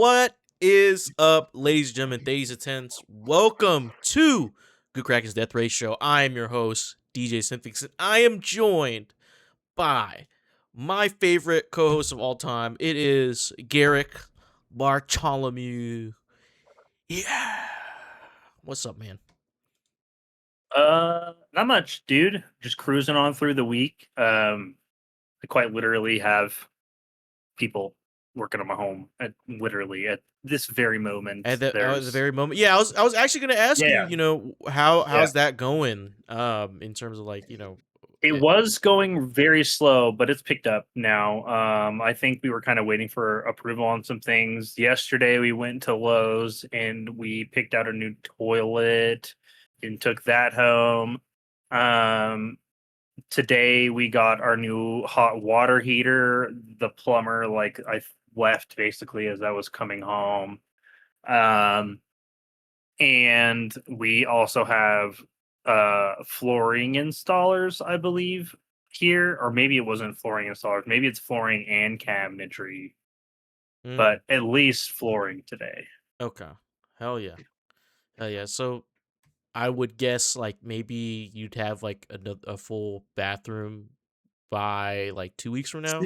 What is up, ladies and gentlemen, ladies and gents? Welcome to Good Kraken's Death Race Show. I am your host, DJ Synthix, and I am joined by my favorite co-host of all time. It is Garrick Bartholomew. Yeah. What's up, man? Not much, dude. Just cruising on through the week. I quite literally have people working on my home at this very moment. At the very moment. Yeah, I was actually gonna ask you, how's that going? In terms of it was going very slow, but it's picked up now. I think we were kind of waiting for approval on some things. Yesterday we went to Lowe's and we picked out a new toilet and took that home. Today we got our new hot water heater. The plumber, I left basically as I was coming home. And we also have flooring installers, I believe, here. Or maybe it wasn't flooring installers. Maybe it's flooring and cabinetry. But at least flooring today. Okay. Hell yeah. So I would guess maybe you'd have a full bathroom by 2 weeks from now.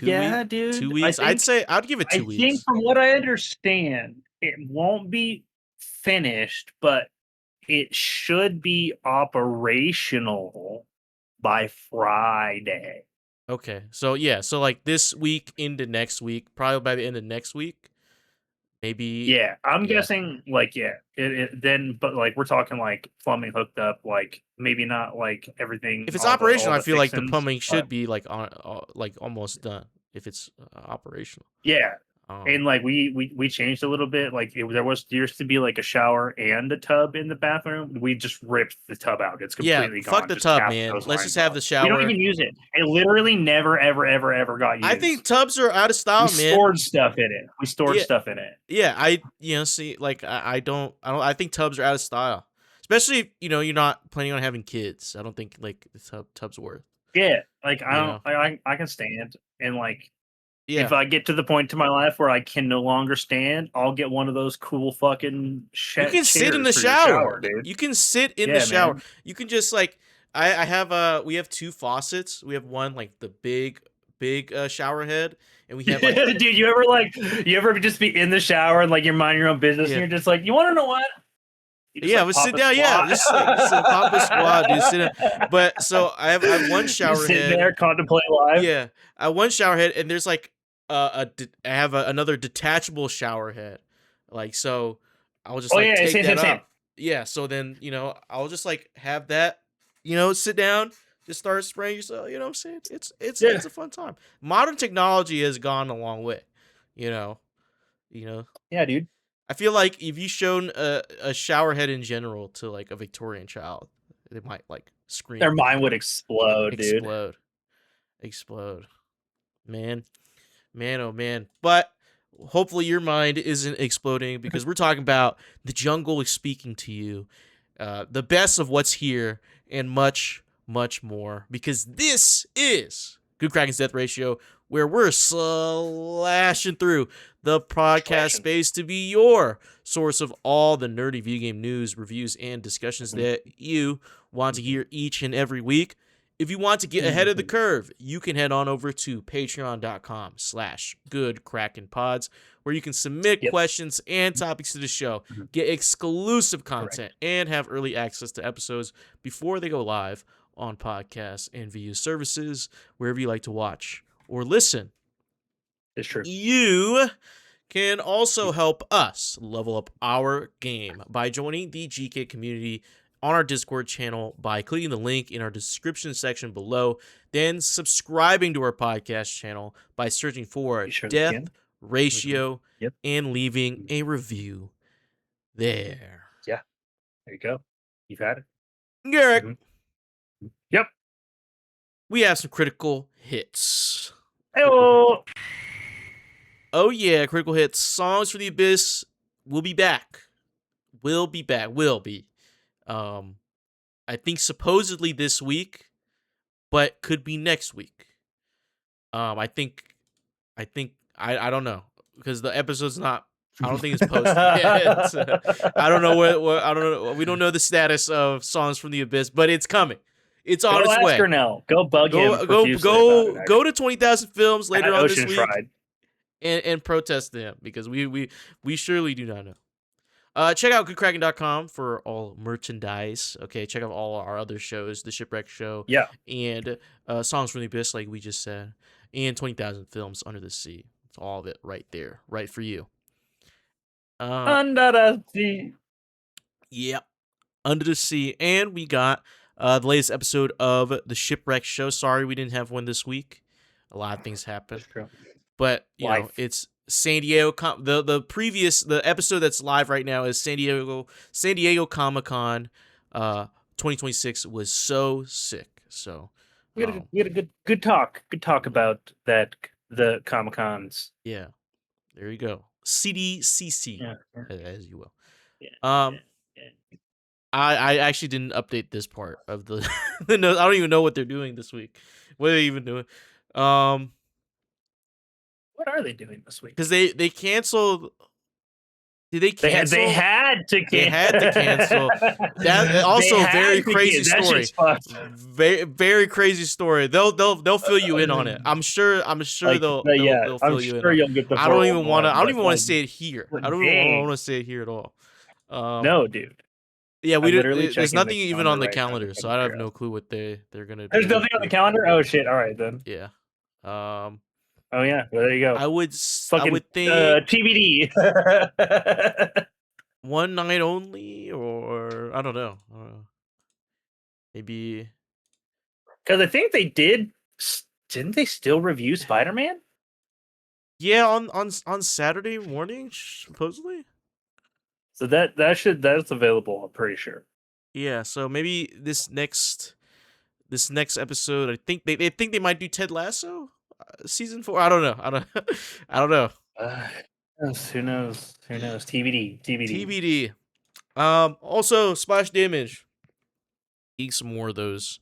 Yeah, dude. 2 weeks. I'd give it 2 weeks. I think from what I understand, it won't be finished, but it should be operational by Friday. Okay. So yeah, so this week into next week, probably by the end of next week. Maybe. Yeah, I'm guessing then, but we're talking plumbing hooked up, maybe not everything. If it's operational, I feel like the plumbing should be on almost done if it's operational. Yeah. And we changed a little bit. There used to be a shower and a tub in the bathroom. We just ripped the tub out. It's completely gone. Fuck the tub, man. Let's just have the shower. We don't even use it. It literally never, ever got used. I think tubs are out of style, man. We stored stuff in it. Yeah, I think tubs are out of style. Especially if you're not planning on having kids. I don't think the tub's worth. Yeah, I can stand and if I get to the point to my life where I can no longer stand, I'll get one of those cool fucking You can sit in the shower, dude. You can sit in the shower. Man. You can just we have two faucets. We have one the big shower head, and we have dude, you ever just be in the shower and you're minding your own business and you're just you want to know what? Let's sit down. Yeah, just pop a squat, dude. Sit down. But so I have one shower head. Sit there, contemplate life. Yeah, I have one shower head, and there's I have another detachable shower head. So I'll just take that up. Yeah, so then I'll just have that. Sit down, just start spraying yourself. You know what I'm saying? It's a fun time. Modern technology has gone a long way. Yeah, dude. I feel like if you shown a shower head in general to a Victorian child, they might scream. Their mind would explode, dude. Explode. Man, oh man. But hopefully your mind isn't exploding because we're talking about the jungle is speaking to you, the best of what's here, and much, much more. Because this is Good Kraken's Death Ratio, where we're slashing through the podcast space to be your source of all the nerdy video game news, reviews, and discussions that you want to hear each and every week. If you want to get ahead of the curve, you can head on over to patreon.com/goodkrakenpods, where you can submit questions and topics to the show, get exclusive content, and have early access to episodes before they go live on podcasts and video services, wherever you like to watch or listen. It's true. You can also help us level up our game by joining the GK community on our Discord channel by clicking the link in our description section below, then subscribing to our podcast channel by searching for Death Ratio and leaving a review there. Yeah, there you go. You've had it. Garrick. Yep. We have some critical hits. Hello. Oh yeah, critical hits. Songs for the Abyss will be back. Will be. I think supposedly this week, but could be next week. I don't know. because the episode's not. I don't think it's posted yet. I don't know what. I don't know. We don't know the status of Songs from the Abyss, but it's coming. It's on Go its ask way. Ernell. Go bug him Go profusely about it. go to 20,000 Films later At on this Ocean week Fried. and protest them because we surely do not know. Check out goodkraken.com for all merchandise. Okay, check out all our other shows, the Shipwreck Show, Yeah. and Songs from the Abyss, like we just said, and 20,000 Films Under the Sea. It's all of it right there, right for you. Under the sea. Yep, Under the Sea, and we got the latest episode of the Shipwreck Show. Sorry we didn't have one this week. A lot of things happened, That's true. but you know it's San Diego. The episode that's live right now is San Diego Comic-Con. 2026 was so sick. So we had a good talk about that, the Comic-Cons. Yeah, there you go. CDCC, Yeah. as you will. Yeah. I actually didn't update this part of the notes. I don't even know what they're doing this week. What are they even doing? What are they doing this week? Because they canceled. Did they cancel? They had to cancel. They had to cancel. That also a very crazy story. Very, very crazy story. They'll fill you in on it. I'm sure like, they'll fill you in. You'll get the I don't even want to say it here. I don't even want to say it here at all. No, dude. Yeah, there's nothing even on the calendar, so I have no clue what they're gonna do. There's nothing on the calendar? Oh shit. All right then. Yeah. Oh yeah, well, there you go. I would think TBD. one night only, or I don't know. Maybe because I think they didn't they still review Spider-Man? Yeah, on Saturday morning, supposedly. So that's available, I'm pretty sure. Yeah, so maybe this next episode, I think they might do Ted Lasso season 4. I don't know. I don't know. Who knows? TBD. Also, Splash Damage. Need some more of those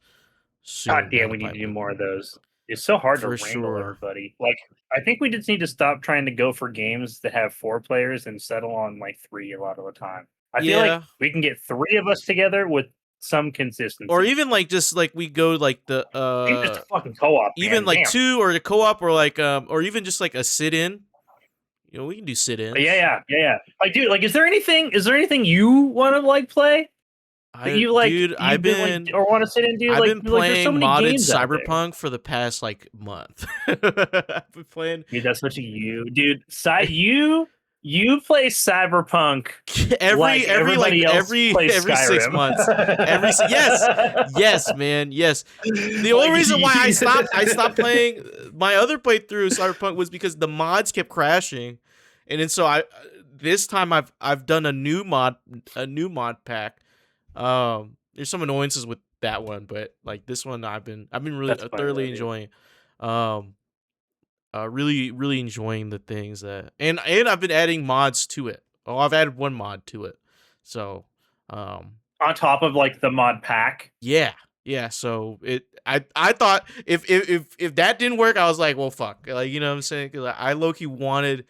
soon. God damn, we need to do more of those. It's so hard to wrangle everybody. Like, I think we just need to stop trying to go for games that have 4 players and settle on like 3 a lot of the time. I feel like we can get 3 of us together with some consistency, or even like just like we go like the even just a fucking co-op, even like 2 or a co-op, or like or even just like a sit-in. You know, we can do sit-ins. Yeah. Like, dude, like, is there anything you want to like play? You like, dude, I've been like, or want to sit and do. I've like, been playing so modded Cyberpunk for the past like month. I've been playing. Dude, that's what dude. You play Cyberpunk every 6 months. Yes, man, yes. The only reason why I stopped playing my other playthrough Cyberpunk was because the mods kept crashing, and then so this time I've done a new mod pack. There's some annoyances with that one, but like this one I've been really thoroughly enjoying. Really enjoying the things that and I've been adding mods to it. Oh, I've added 1 mod to it. So on top of like the mod pack. Yeah. So I thought if that didn't work, I was like, well, fuck. Like, you know what I'm saying? 'Cause I low-key wanted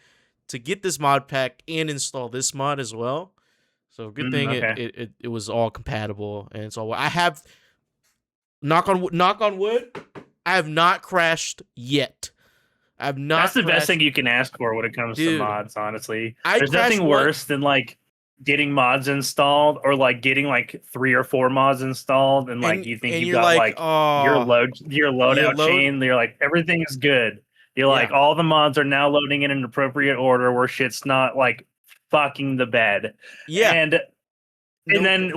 to get this mod pack and install this mod as well. So good thing it was all compatible, and so I have knock on wood, I have not crashed yet. I've not. That's the best thing you can ask for when it comes to mods. Honestly, there's nothing worse than like getting mods installed or like getting like 3 or 4 mods installed, and like you think you got like your loadout chain. You're like everything is good. You're like all the mods are now loading in an appropriate order where shit's not like fucking the bed. Yeah. And then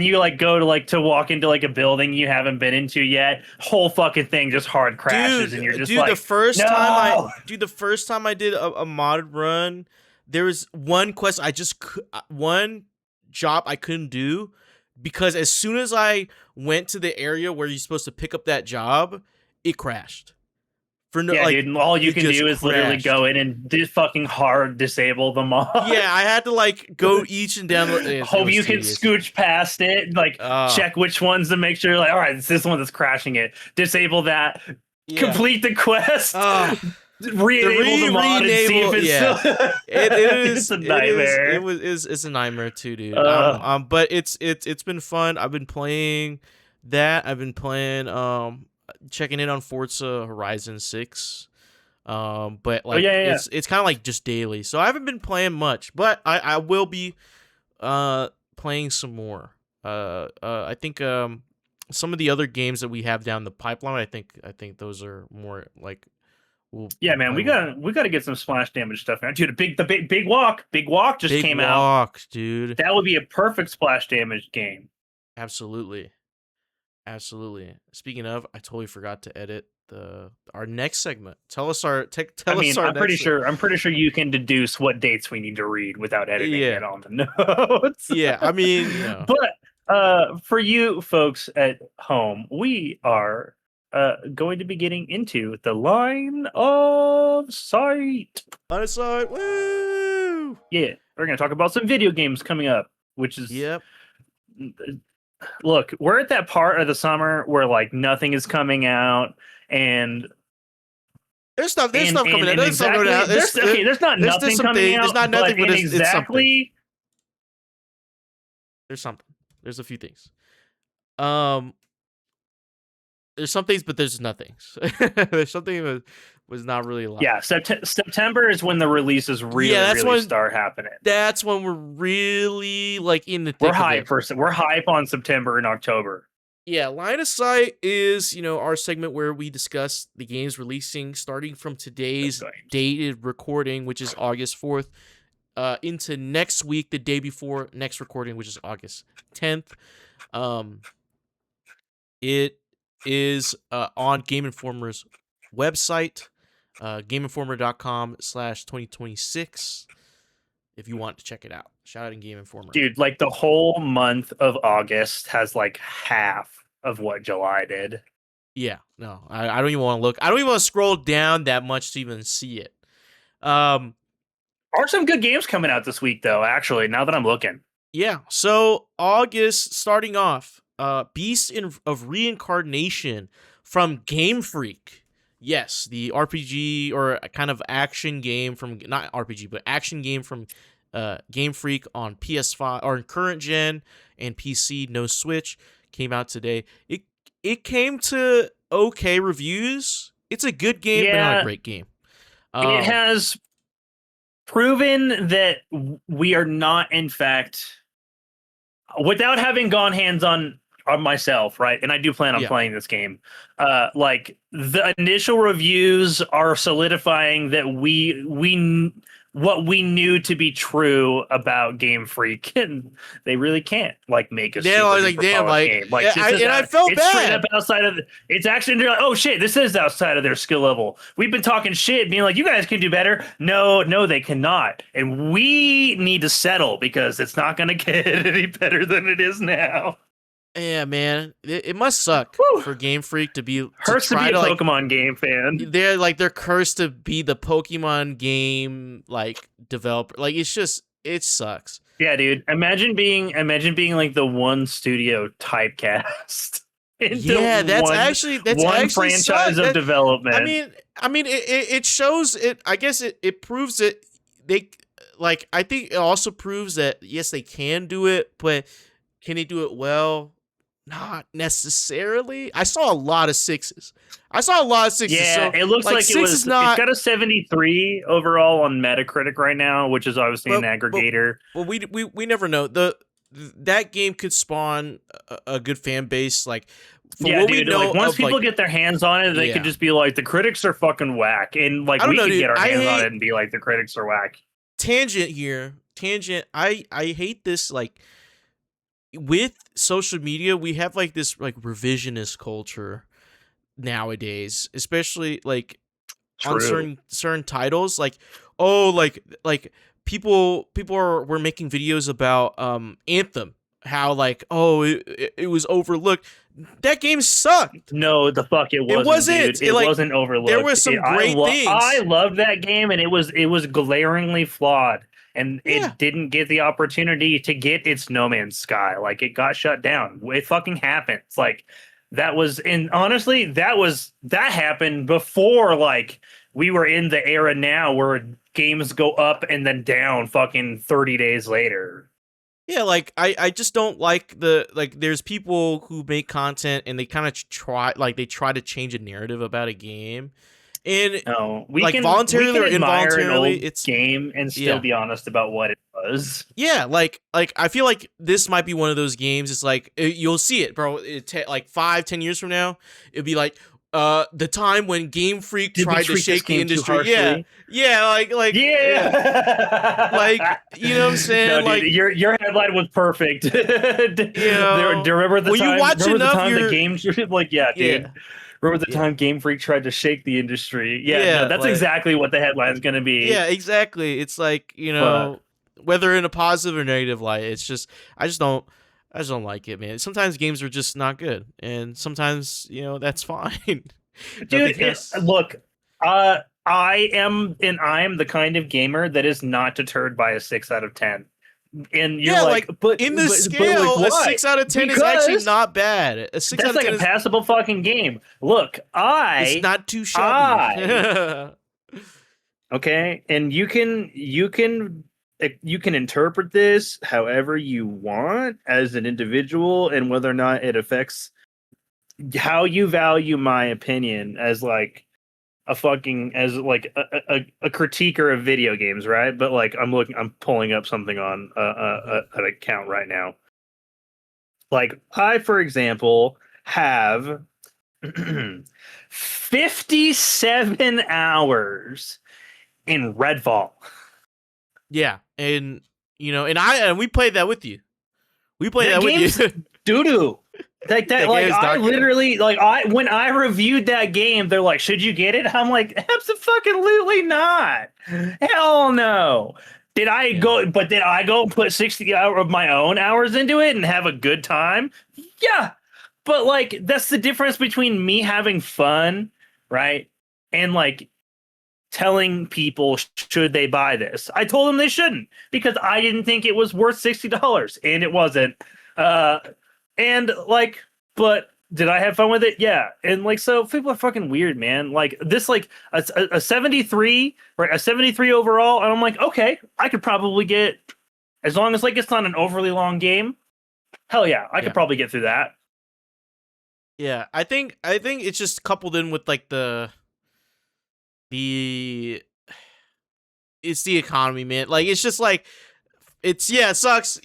you like go to like to walk into like a building you haven't been into yet. Whole fucking thing just hard crashes, and you're just like, the first time I did a modded run, there was one one job I couldn't do because as soon as I went to the area where you're supposed to pick up that job, it crashed. Dude, all you can do is literally go in and fucking hard disable the mod. Yeah, I had to like go each and download. Hope you can scooch past it, like check which ones to make sure. Like, all right, it's this one that's crashing it. Disable that. Yeah. Complete the quest. re-enable the mod and see if it's yeah. still. It It's is. a It is. nightmare. It's a nightmare too, dude. Uh, But it's been fun. I've been playing that. I've been playing checking in on Forza Horizon 6. But oh like yeah. it's kind of like just daily. So I haven't been playing much, but I will be playing some more. I think some of the other games that we have down the pipeline, I think those are more like we'll Yeah, man, play we more. gotta get some splash damage stuff now, dude. Big walk just Big came out. walk, dude. That would be a perfect splash damage game. Absolutely. Absolutely. Speaking of, I totally forgot to edit the our next segment. Tell us our I tell us mean, our I'm pretty next. sure you can deduce what dates we need to read without editing Yeah. it on the notes. Yeah. I mean, you know, But for you folks at home, we are going to be getting into the line of sight. unassigned. Woo! Yeah, we're going to talk about some video games coming up, which is Yep. look, we're at that part of the summer where like nothing is coming out and There's stuff. There's stuff coming out. and There's stuff coming exactly out. there's not There's nothing some coming things. There's out, not but nothing, but in it's something. exactly There's something. There's a few things. Um, there's some things, but there's nothing. There's something that was not really a lot. yeah, September is when the releases really start happening. That's when we're really like in the thick We're of hype it. we're hype on September and October. Yeah, line of sight is our segment where we discuss the games releasing starting from today's dated recording, which is August 4th, into next week, the day before next recording, which is August 10th. It is on Game Informer's website, GameInformer.com/2026. If you want to check it out, shout out in Game Informer. Dude, like the whole month of August has like half of what July did. Yeah, no, I don't even want to look. I don't even want to scroll down that much to even see it. Are some good games coming out this week though, actually, now that I'm looking. Yeah, so August starting off, Beast of Reincarnation from Game Freak. Yes, the RPG or a kind of action game from not RPG, but action game from Game Freak on PS5 or current gen and PC, no Switch, came out today. It came to okay reviews. It's a good game, but not a great game. It has proven that we are not, in fact, without having gone hands on myself, right? And I do plan on playing this game. Like the initial reviews are solidifying that what we knew to be true about Game Freak, and they really can't like make a game. Like, I felt it's bad. Straight up outside of it's actually they're like, oh shit, this is outside of their skill level. We've been talking shit, being like, you guys can do better. No, they cannot, and we need to settle because it's not going to get any better than it is now. Yeah, man, it must suck for Game Freak to be hurts to be a Pokemon game fan. They're cursed to be the Pokemon game like developer. Like it sucks. Yeah, dude. Imagine being like the one studio typecast. That's actually franchise of development. I mean, it shows it. I guess it proves that they like. I think it also proves that yes, they can do it, but can they do it well? Not necessarily. I saw a lot of sixes. Yeah, so, it looks like it's got a 73 overall on Metacritic right now, which is obviously an aggregator. But we never know. That game could spawn a good fan base. Like once people get their hands on it, they could just be like, the critics are fucking whack, and like we could get our hands on it and be like, the critics are whack. Tangent. I hate this like. With social media, we have like this like revisionist culture nowadays, especially like on certain titles. Like, people were making videos about Anthem, how like it was overlooked. That game sucked. No, the fuck it wasn't. Dude. It wasn't overlooked. There was some great things. I loved that game, and it was glaringly flawed. And it didn't get the opportunity to get its No Man's Sky. Like, it got shut down. It fucking happens. Like, that was, and honestly, that happened before, like, we were in the era now where games go up and then down fucking 30 days later. Yeah, like I just don't like there's people who make content and they kind of try to change a narrative about a game. And No, like we voluntarily can or admire an involuntarily, old it's game and still yeah. be honest about what it was. Yeah, like I feel like this might be one of those games. It's like you'll see it, bro. Like 5-10 years from now, it'd be like the time when Game Freak Did we tried to treat this shake the game too industry. Yeah, harshly? yeah, yeah. Yeah. Like, you know what I'm saying? No, dude, Like, your headline was perfect. Do you know, you remember the when you time? watch Remember the enough, time the you're game like yeah, dude. yeah, Remember the yeah, time Game Freak tried to shake the industry? Yeah, no, yeah, that's like exactly what the headline is going to be. yeah, exactly. It's like, But whether in a positive or negative light, it's just I just don't like it, man. Sometimes games are just not good, and sometimes that's fine. Nothing dude, has. look, I am the kind of gamer that is not deterred by a 6 out of 10. And you're Yeah, like, like but in the like scale, a why? 6 out of 10 is actually Because not bad. A six out that's of like ten a is passable fucking game. Look, it's not too shabby. okay, and you can interpret this however you want as an individual, and whether or not it affects how you value my opinion as like a fucking as like a critiquer of video games, right? But like I'm pulling up something on an account right now. Like I, for example, have 57 hours in Redfall. Yeah, and and we played that with you. We played that with game's you. doo doo. Like that, That like game is I not good. literally, like when I reviewed that game, they're like, "Should you get it?" I'm like, "Absolutely not! Hell no!" Yeah, Did I go put 60 hours of my own hours into it and have a good time? Yeah, but like that's the difference between me having fun, right, and like telling people should they buy this. I told them they shouldn't because I didn't think it was worth $60, and it wasn't. Uh, and like, but did I have fun with it? Yeah. And like, so people are fucking weird, man. Like this, like a 73, right? A 73 overall. And I'm like, okay, I could probably get, as long as like it's not an overly long game. Hell yeah, I could yeah, probably get through that. yeah. I think it's just coupled in with like the it's the economy, man. Like it's just like it sucks.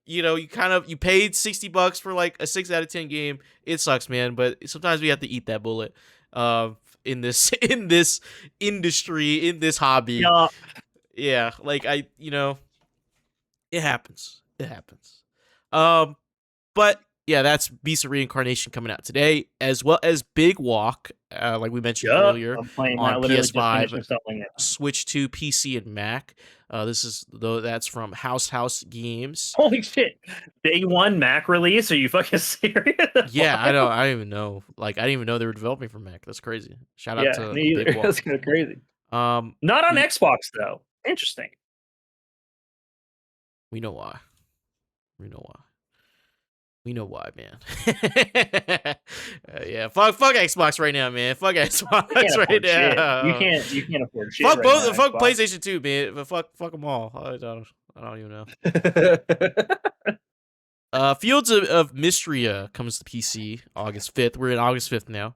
You kind of you paid $60 for like a 6 out of 10 game. It sucks, man. But sometimes we have to eat that bullet. In this in this industry, in this hobby. Yeah. Yeah, like it happens. It happens. Um, but yeah, that's Beast of Reincarnation coming out today, as well as Big Walk, like we mentioned Yup. earlier, I'm playing on that. Literally just finished PS5, installing it. Switch 2, PC, and Mac. That's from House Games. Holy shit. Day one Mac release? Are you fucking serious? Yeah, I What? know. I didn't even know. Like, I didn't even know they were developing for Mac. That's crazy. Shout out Yeah, to me Big either. That's Walk. kind of crazy. Um, Not on we Xbox though. Interesting. we know why. We know why. We know why, man. Yeah, fuck Xbox right now, man. Fuck You can't Xbox right afford shit. now. You can't afford shit Fuck right now, both. Fuck Xbox. PlayStation 2, man. But fuck them all. I don't even know. Fields of Mystria comes to PC August 5th. We're in August 5th now.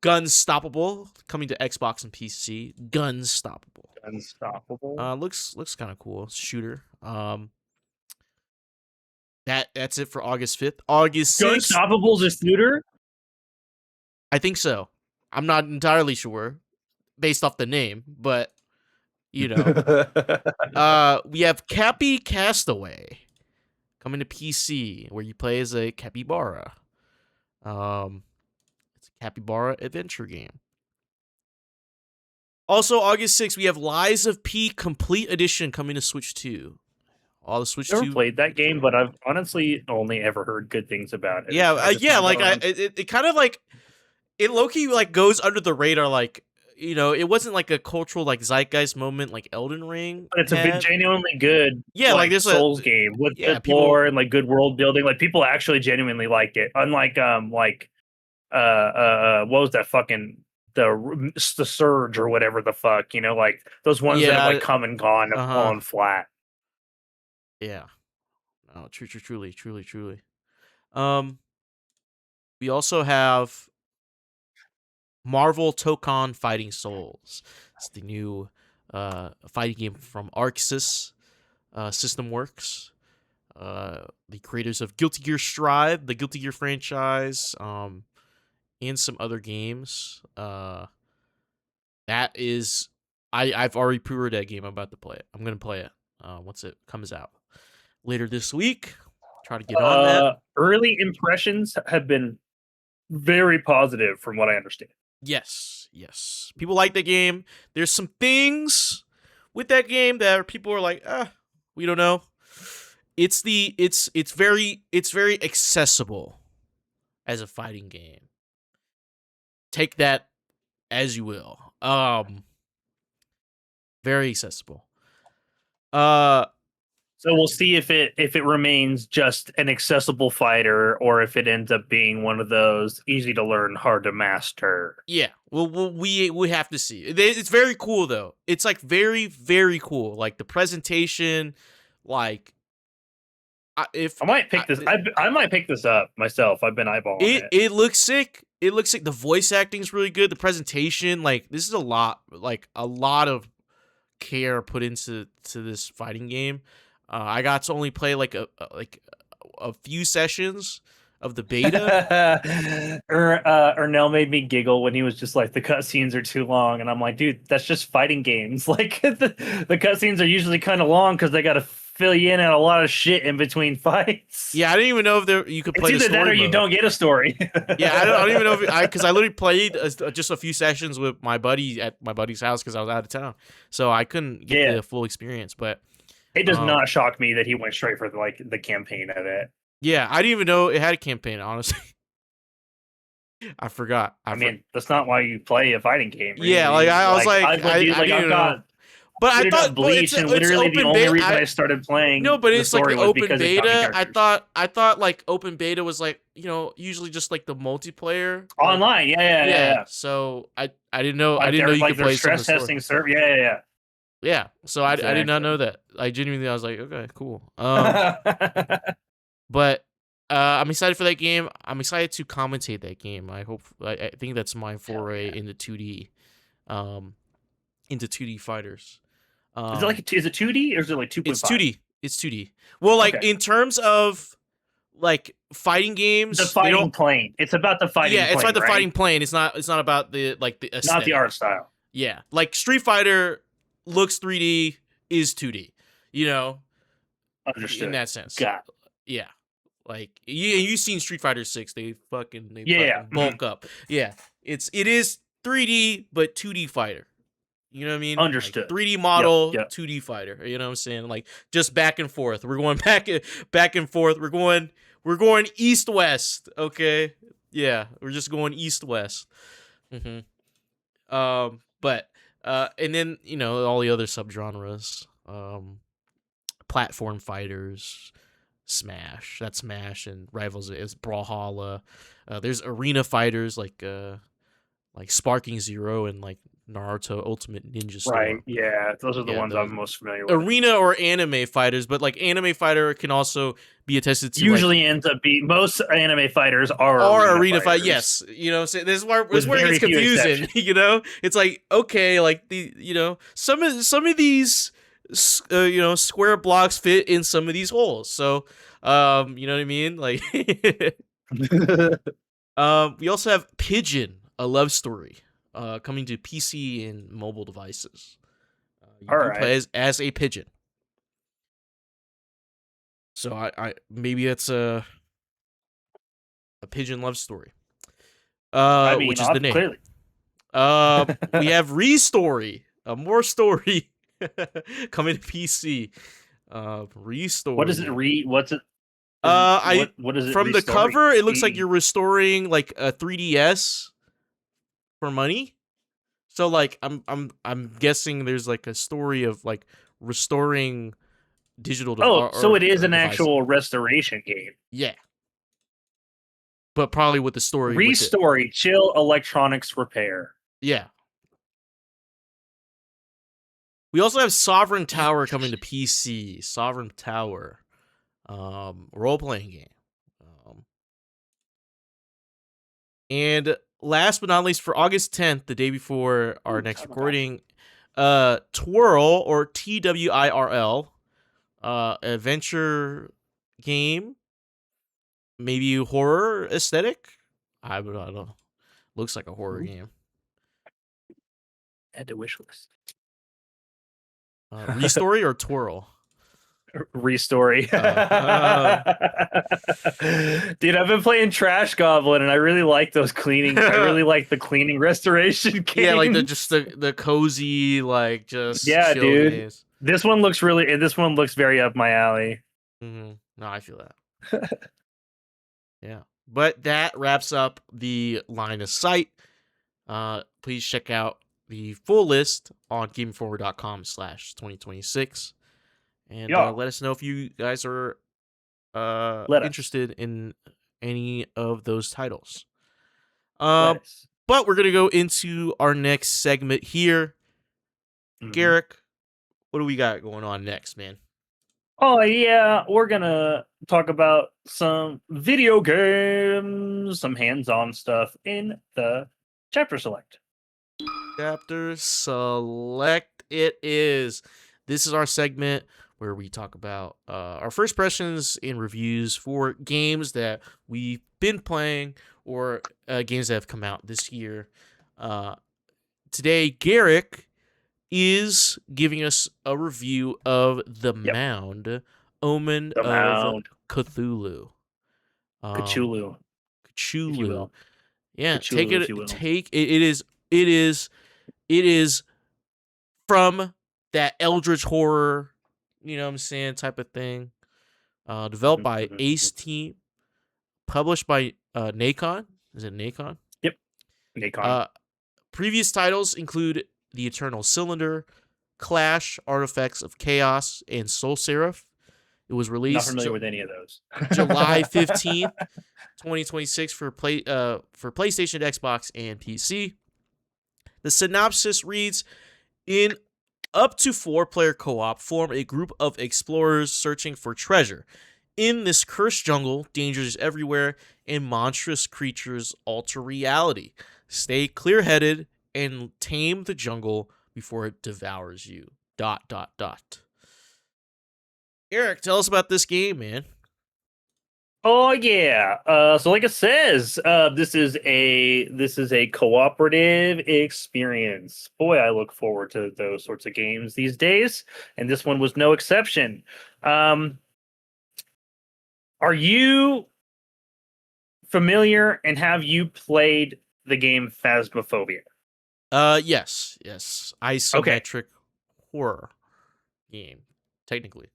Gunstoppable coming to Xbox and PC. Gunstoppable. Unstoppable. Looks kind of cool. Shooter. That's it for August 5th. August 6th. Unstoppable's a shooter? I think so. I'm not entirely sure based off the name, but you know. We have Cappy Castaway coming to PC, where you play as a capybara. It's a capybara adventure game. Also, August 6th, we have Lies of P Complete Edition coming to Switch 2. All the Switch Never 2. played that game, but I've honestly only ever heard good things about it. Yeah, I just yeah, haven't like gone around. it kind of like it low-key like goes under the radar, like it wasn't like a cultural like zeitgeist moment like Elden Ring But it's a had. genuinely good Yeah, like there's Souls game with yeah, good people lore and like good world building. Like people actually genuinely liked it. Unlike what was that fucking the Surge or whatever the fuck, like those ones that have like Yeah. come and gone have Uh-huh. fallen flat. Yeah. Oh, truly, truly, truly. Um, we also have Marvel Tokon Fighting Souls. It's the new fighting game from Arxis System Works. The creators of Guilty Gear Strive, the Guilty Gear franchise, and some other games. That is, I've already pre-ordered that game. I'm about to play it. I'm gonna play it once it comes out later this week. Try to get on that. Early impressions have been very positive from what I understand. Yes, yes. People like the game. There's some things with that game that people are like, we don't know. It's very accessible as a fighting game. Take that as you will. Very accessible. So we'll see if it remains just an accessible fighter or if it ends up being one of those easy to learn, hard to master. Yeah. Well, we have to see. It's very cool though. It's like very, very cool. Like the presentation, like if I might pick this. I might pick this up myself. I've been eyeballing it. It looks sick. It looks like the voice acting's really good. The presentation, like this is a lot of care put into this fighting game. I got to only play like a few sessions of the beta. Ernell made me giggle when he was just like, the cutscenes are too long, and I'm like, dude, that's just fighting games. Like the cutscenes are usually kind of long because they got to fill you in on a lot of shit in between fights. Yeah, I didn't even know if you could play it's the either story that or mode. You don't get a story. Yeah, I don't even know if because I literally played just a few sessions with my buddy at my buddy's house because I was out of town, so I couldn't get the full experience. But it does not shock me that he went straight for like the campaign of it. Yeah, I didn't even know it had a campaign. Honestly, I forgot. I mean, that's not why you play a fighting game. Really. Yeah, like I was like, I didn't know. But I thought Bleach, and literally the only reason I started playing. No, but it's like the open beta. I thought like open beta was like usually just like the multiplayer online. Yeah. So I didn't know. Like I didn't know you could play stress testing server. Yeah. Yeah. So exactly. I did not know that. I genuinely was like, okay, cool. But I'm excited for that game. I'm excited to commentate that game. I think that's my foray into 2D, into 2D fighters. Is it 2D or is it like 2.5? It's 2D. It's 2D. Well, like in terms of like fighting games, the fighting plane. It's about the fighting. Yeah, it's plane, about the fighting plane. It's not about the aesthetic. Not the art style. Yeah, like Street Fighter looks 3D, is 2D. Understood in that sense. Got it. Yeah. Like you've seen Street Fighter 6, they fucking bulk up. Yeah, it is 3D but 2D fighter. You know what I mean? Understood. Like 3D model, 2D fighter. You know what I'm saying? Like just back and forth. We're going back and forth. We're going east west. Okay. Yeah, we're just going east west. Mm-hmm. But and then all the other subgenres. Platform fighters. Smash. That's Smash, and rivals is Brawlhalla. There's arena fighters like Sparking Zero and like Naruto Ultimate Ninja Storm. Right. Yeah, those are the ones I'm most familiar with. Arena or anime fighters, but like anime fighter can also be attested to. Usually ends up being most anime fighters are arena fighters. Yes, so this is where it gets confusing. It's like okay, like some of these. Square blocks fit in some of these holes. So, you know what I mean? Like, we also have Pigeon, a love story, coming to PC and mobile devices. You can play as a pigeon. So I maybe it's a pigeon love story. Which is the name. Clearly. We have Restory, a more story. Coming to PC. Restore. What is it? What's it? What is it? From the cover, it looks like you're restoring like a 3DS for money. So like I'm guessing there's like a story of like restoring digital. So it is an actual restoration game. Yeah. But probably with the story. Restory, chill electronics repair. Yeah. We also have Sovereign Tower coming to PC. Sovereign Tower, role playing game. Um, and last but not least, for August 10th, the day before our next recording, Twirl or TWIRL, adventure game, maybe horror aesthetic. I don't know. Looks like a horror game. Add to wish list. Restory or Twirl? Restory. Oh. Dude, I've been playing Trash Goblin and I really like those cleaning. I really like the cleaning restoration games. Yeah, like the cozy, like just yeah, chill dude. games. This one looks very up my alley. Mm-hmm. No, I feel that. Yeah. But that wraps up the line of sight. Please check out the full list on gamingforward.com/2026. And let us know if you guys are interested in any of those titles. But we're going to go into our next segment here. Mm-hmm. Garrick, what do we got going on next, man? Oh, yeah, we're going to talk about some video games, some hands-on stuff in the Chapter Select. Chapter Select it is. This is our segment where we talk about our first impressions and reviews for games that we've been playing or games that have come out this year. Today, Garrick is giving us a review of The Mound, Omen of Cthulhu. Cthulhu. Yeah, Cthulhu, take it. It is from that eldritch horror, you know what I'm saying, type of thing. Developed by Ace Team, published by Nacon. Is it Nacon? Yep, Nacon. Previous titles include The Eternal Cylinder, Clash, Artifacts of Chaos, and Soul Seraph. It was released. Not familiar with any of those. July 15th, 2026 for PlayStation, Xbox, and PC. The synopsis reads: in up to 4-player co-op, form a group of explorers searching for treasure. In this cursed jungle, dangers everywhere, and monstrous creatures alter reality. Stay clear-headed and tame the jungle before it devours you. ... Eric, tell us about this game, man. Oh yeah. So like it says, this is a cooperative experience. Boy, I look forward to those sorts of games these days, and this one was no exception. Are you familiar and have you played the game Phasmophobia? Yes. Isometric horror game, technically.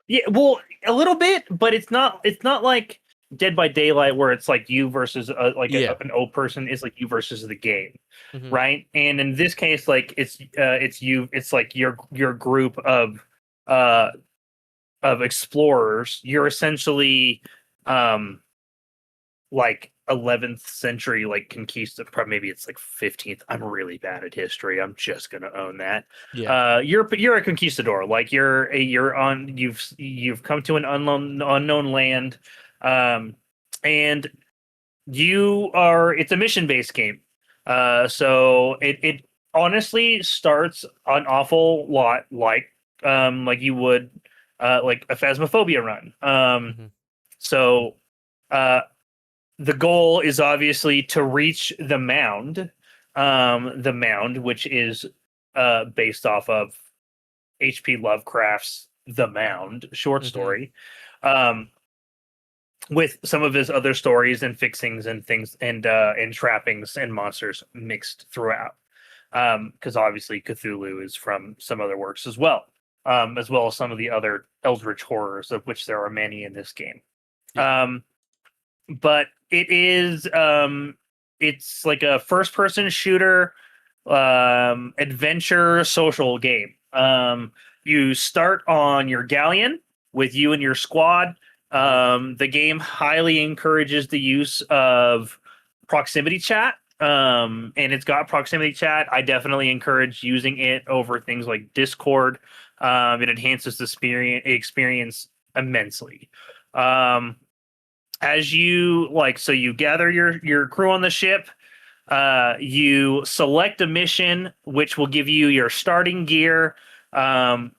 Yeah, well, a little bit, but it's not like Dead by Daylight where it's like you versus an old person. It's like you versus the game, right? And in this case, like it's like your group of explorers. You're essentially like 11th century like conquistador, maybe it's like 15th. I'm really bad at history. I'm just gonna own that. You're a conquistador. Like you've come to an unknown land, and it's a mission based game. So it honestly starts an awful lot like you would like a Phasmophobia run. So the goal is obviously to reach the Mound, which is based off of H.P. Lovecraft's The Mound short story, with some of his other stories and fixings and things and trappings and monsters mixed throughout. Because obviously Cthulhu is from some other works as well as some of the other eldritch horrors, of which there are many in this game. But it is it's like a first person shooter adventure social game. You start on your galleon with you and your squad. The game highly encourages the use of proximity chat and it's got proximity chat. I definitely encourage using it over things like Discord. It enhances the experience immensely. Um, as you like, so you gather your crew on the ship. You select a mission, which will give you your starting gear, and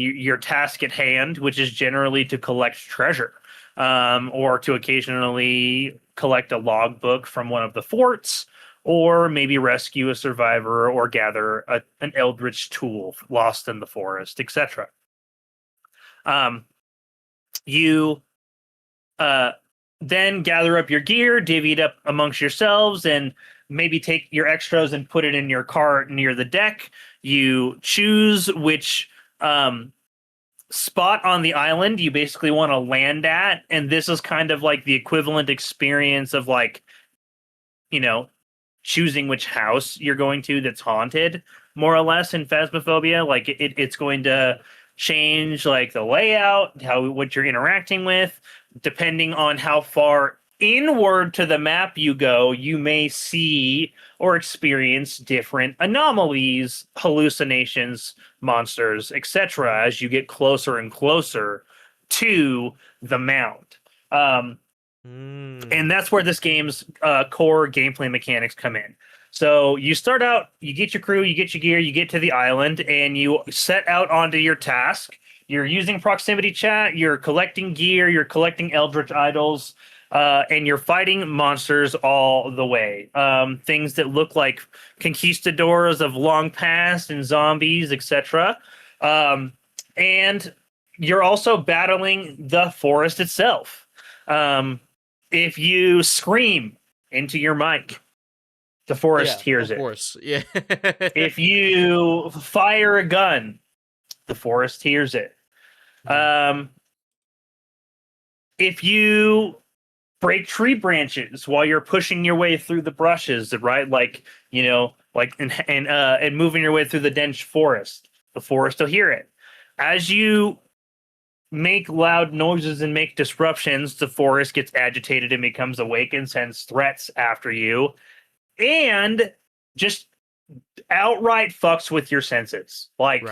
your task at hand, which is generally to collect treasure, or to occasionally collect a logbook from one of the forts, or maybe rescue a survivor or gather an eldritch tool lost in the forest, etc. Um, you uh, then gather up your gear, divvy it up amongst yourselves, and maybe take your extras and put it in your cart near the deck. You choose which spot on the island you basically want to land at, and this is kind of like the equivalent experience of like, you know, choosing which house you're going to that's haunted, more or less, in Phasmophobia. Like it's going to change like the layout, what you're interacting with, depending on how far inward to the map you go. You may see or experience different anomalies, hallucinations, monsters, etc. as you get closer and closer to the Mound. And that's where this game's core gameplay mechanics come in. So you start out, you get your crew, you get your gear, you get to the island, and you set out onto your task. You're using proximity chat, you're collecting gear, you're collecting eldritch idols, and you're fighting monsters all the way. Things that look like conquistadors of long past and zombies, etc. And you're also battling the forest itself. If you scream into your mic, the forest hears it. Of course. Yeah. If you fire a gun, the forest hears it. If you break tree branches while you're pushing your way through the brushes, right? Like, and moving your way through the dense forest, the forest will hear it. As you make loud noises and make disruptions, the forest gets agitated and becomes awake and sends threats after you, and just outright fucks with your senses. Like,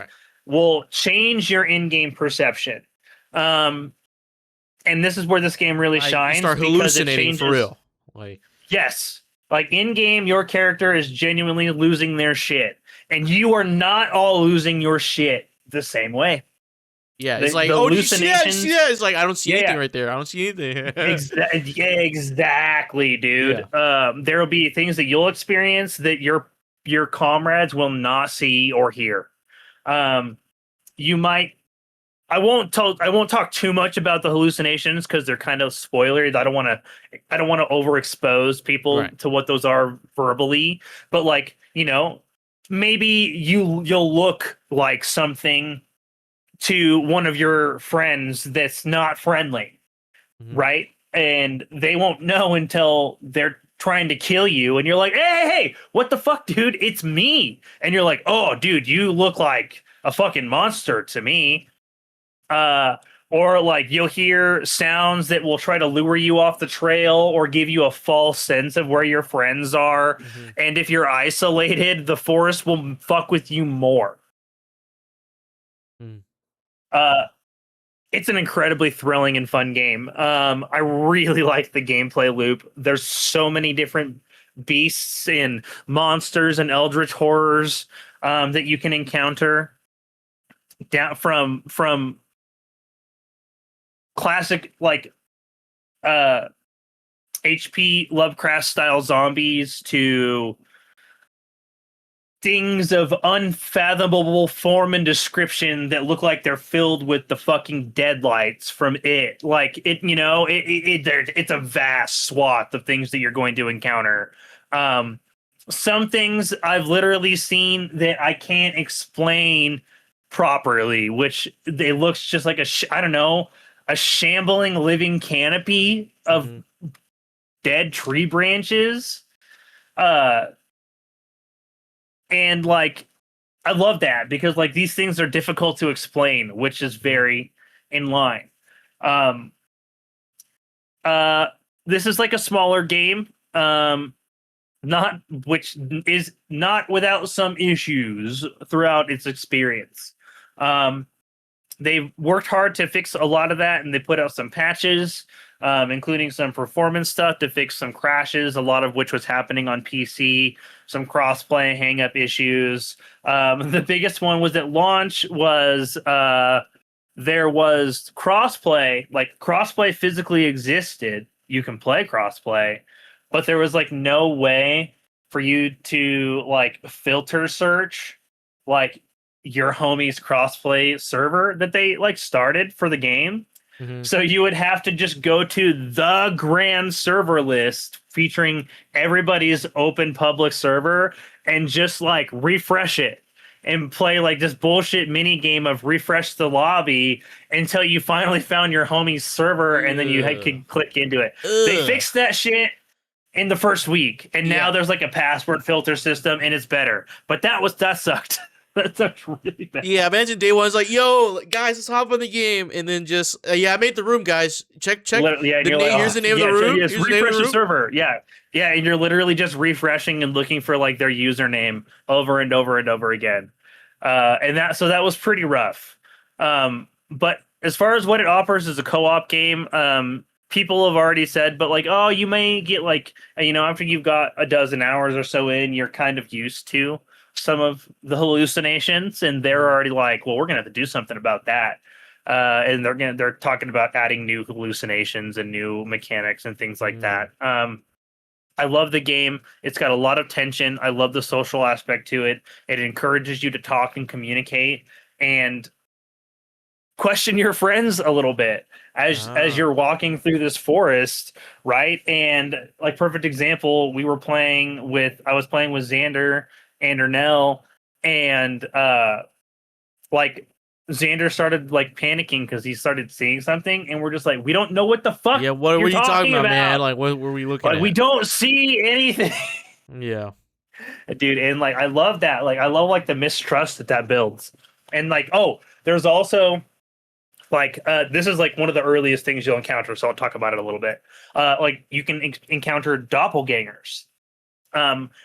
will change your in-game perception. And this is where this game really shines. You start hallucinating for real. Like, yes. Like, in-game, your character is genuinely losing their shit. And you are not all losing your shit the same way. Yeah, it's like, oh, did you see that? It's like, I don't see anything right there. I don't see anything. Exactly, dude. Yeah. There will be things that you'll experience that your comrades will not see or hear. You might. I won't talk too much about the hallucinations because they're kind of spoilery. I don't want to overexpose people to what those are verbally. But like, maybe you'll look like something to one of your friends that's not friendly, right? And they won't know until they're trying to kill you, and you're like, hey, what the fuck, dude? It's me. And you're like, oh, dude, you look like a fucking monster to me. Or like you'll hear sounds that will try to lure you off the trail or give you a false sense of where your friends are. And if you're isolated, the forest will fuck with you more. It's an incredibly thrilling and fun game. I really like the gameplay loop. There's so many different beasts and monsters and eldritch horrors that you can encounter. Down from classic like HP Lovecraft style zombies to things of unfathomable form and description that look like they're filled with the fucking deadlights from it. Like it's a vast swath of things that you're going to encounter. Some things I've literally seen that I can't explain properly, which they looks just like a shambling living canopy of dead tree branches. And like, I love that because like these things are difficult to explain, which is very in line. This is like a smaller game. not which is not without some issues throughout its experience. Um, they've worked hard to fix a lot of that, and they put out some patches, including some performance stuff to fix some crashes, a lot of which was happening on PC, some crossplay hang-up issues. The biggest one was at launch was there was crossplay, like crossplay physically existed. You can play crossplay, but there was like no way for you to like filter search like your homie's crossplay server that they like started for the game. Mhm. So you would have to just go to the grand server list featuring everybody's open public server and just like refresh it and play like this bullshit mini game of refresh the lobby until you finally found your homie's server and then you could click into it. They Ugh. fixed that shit in the first week, and now Yeah. there's like a password filter system and it's better. But that sucked. That sucked really bad. Yeah, imagine day one's like, yo, guys, let's hop on the game. And then just, yeah, I made the room, guys. Check. Literally, yeah, and you're like, Here's the name of the room. Just Here's the name of refresh the the room. server. Yeah. Yeah, and you're literally just refreshing and looking for like their username over and over and over again. And that was pretty rough. But as far as what it offers as a co-op game, people have already said, but like, oh, you may get like, after you've got a dozen hours or so in, you're kind of used to some of the hallucinations, and they're already like, well, we're gonna have to do something about that. And they're talking about adding new hallucinations and new mechanics and things like that. I love the game. It's got a lot of tension. I love the social aspect to it. It encourages you to talk and communicate and question your friends a little bit as you're walking through this forest, right? And like perfect example, I was playing with Xander and Ernell, and like Xander started like panicking because he started seeing something, and we're just like, we don't know what the fuck. Yeah, what you're are you talking about, man? about. Like, what were we looking Like, at? we don't see anything. Yeah. Dude, and like I love that. Like I love like the mistrust that builds. And like, oh, there's also like this is like one of the earliest things you'll encounter, so I'll talk about it a little bit. Like you can encounter doppelgangers,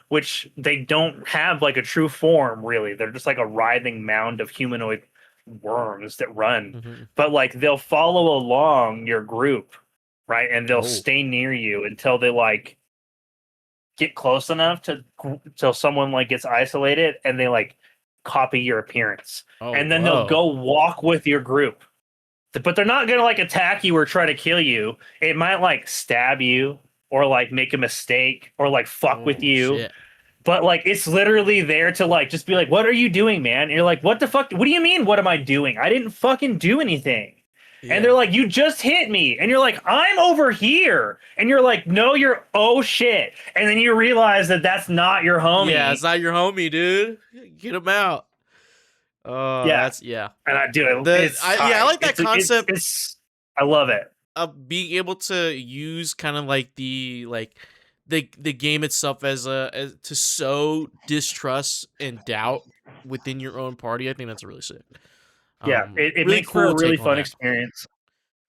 which they don't have like a true form really. They're just like a writhing mound of humanoid worms that run. Mhm. But like they'll follow along your group, right? And they'll Oh. stay near you until they like get close enough till someone like gets isolated and they like copy your appearance. Oh, And then they'll whoa. go walk with your group. But they're not gonna like attack you or try to kill you. It might like stab you or like make a mistake or like fuck with you. Shit. But like it's literally there to like just be like, what are you doing, man? And you're like, what the fuck? What do you mean? What am I doing? I didn't fucking do anything. Yeah. And they're like, you just hit me. And you're like, I'm over here. And you're like, no, you're oh shit. And then you realize that that's not your homie. Yeah, it's not your homie, dude. Get him out. Yeah. That's yeah. And I do it. I like that concept. I love it. Of being able to use kind of like the game itself as to sow distrust and doubt within your own party. I think that's really sick. Yeah, it really makes for a cool really take on fun that. experience.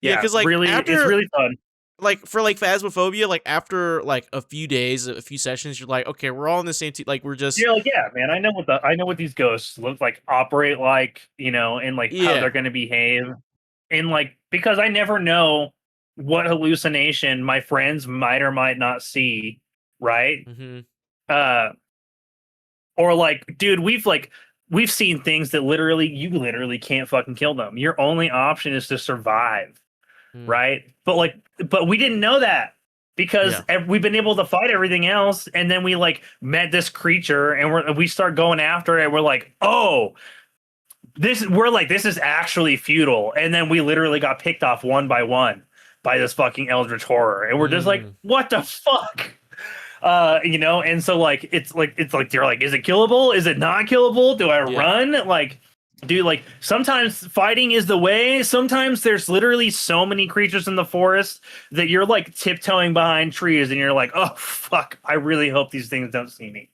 Yeah, because like really, after, it's really fun. like for like Phasmophobia, like after like a few days, a few sessions, you're like, okay, we're all in the same team. Like we're just You're like, yeah, man, I know what these ghosts look like, operate like, and like how Yeah. they're going to behave, and like because I never know what hallucination my friends might or might not see, right? Mhm. Or like, dude, we've seen things that you literally can't fucking kill them. Your only option is to survive, right? But we didn't know that because we've been able to fight everything else, and then we like met this creature, and we start going after it. And we're like, oh, this is actually futile, and then we literally got picked off one by one by this fucking eldritch horror, and we're just like, what the fuck? And so like it's like you're like, is it killable? Is it not killable? Do I run? Like, dude, like sometimes fighting is the way. Sometimes there's literally so many creatures in the forest that you're like tiptoeing behind trees and you're like, oh fuck, I really hope these things don't see me.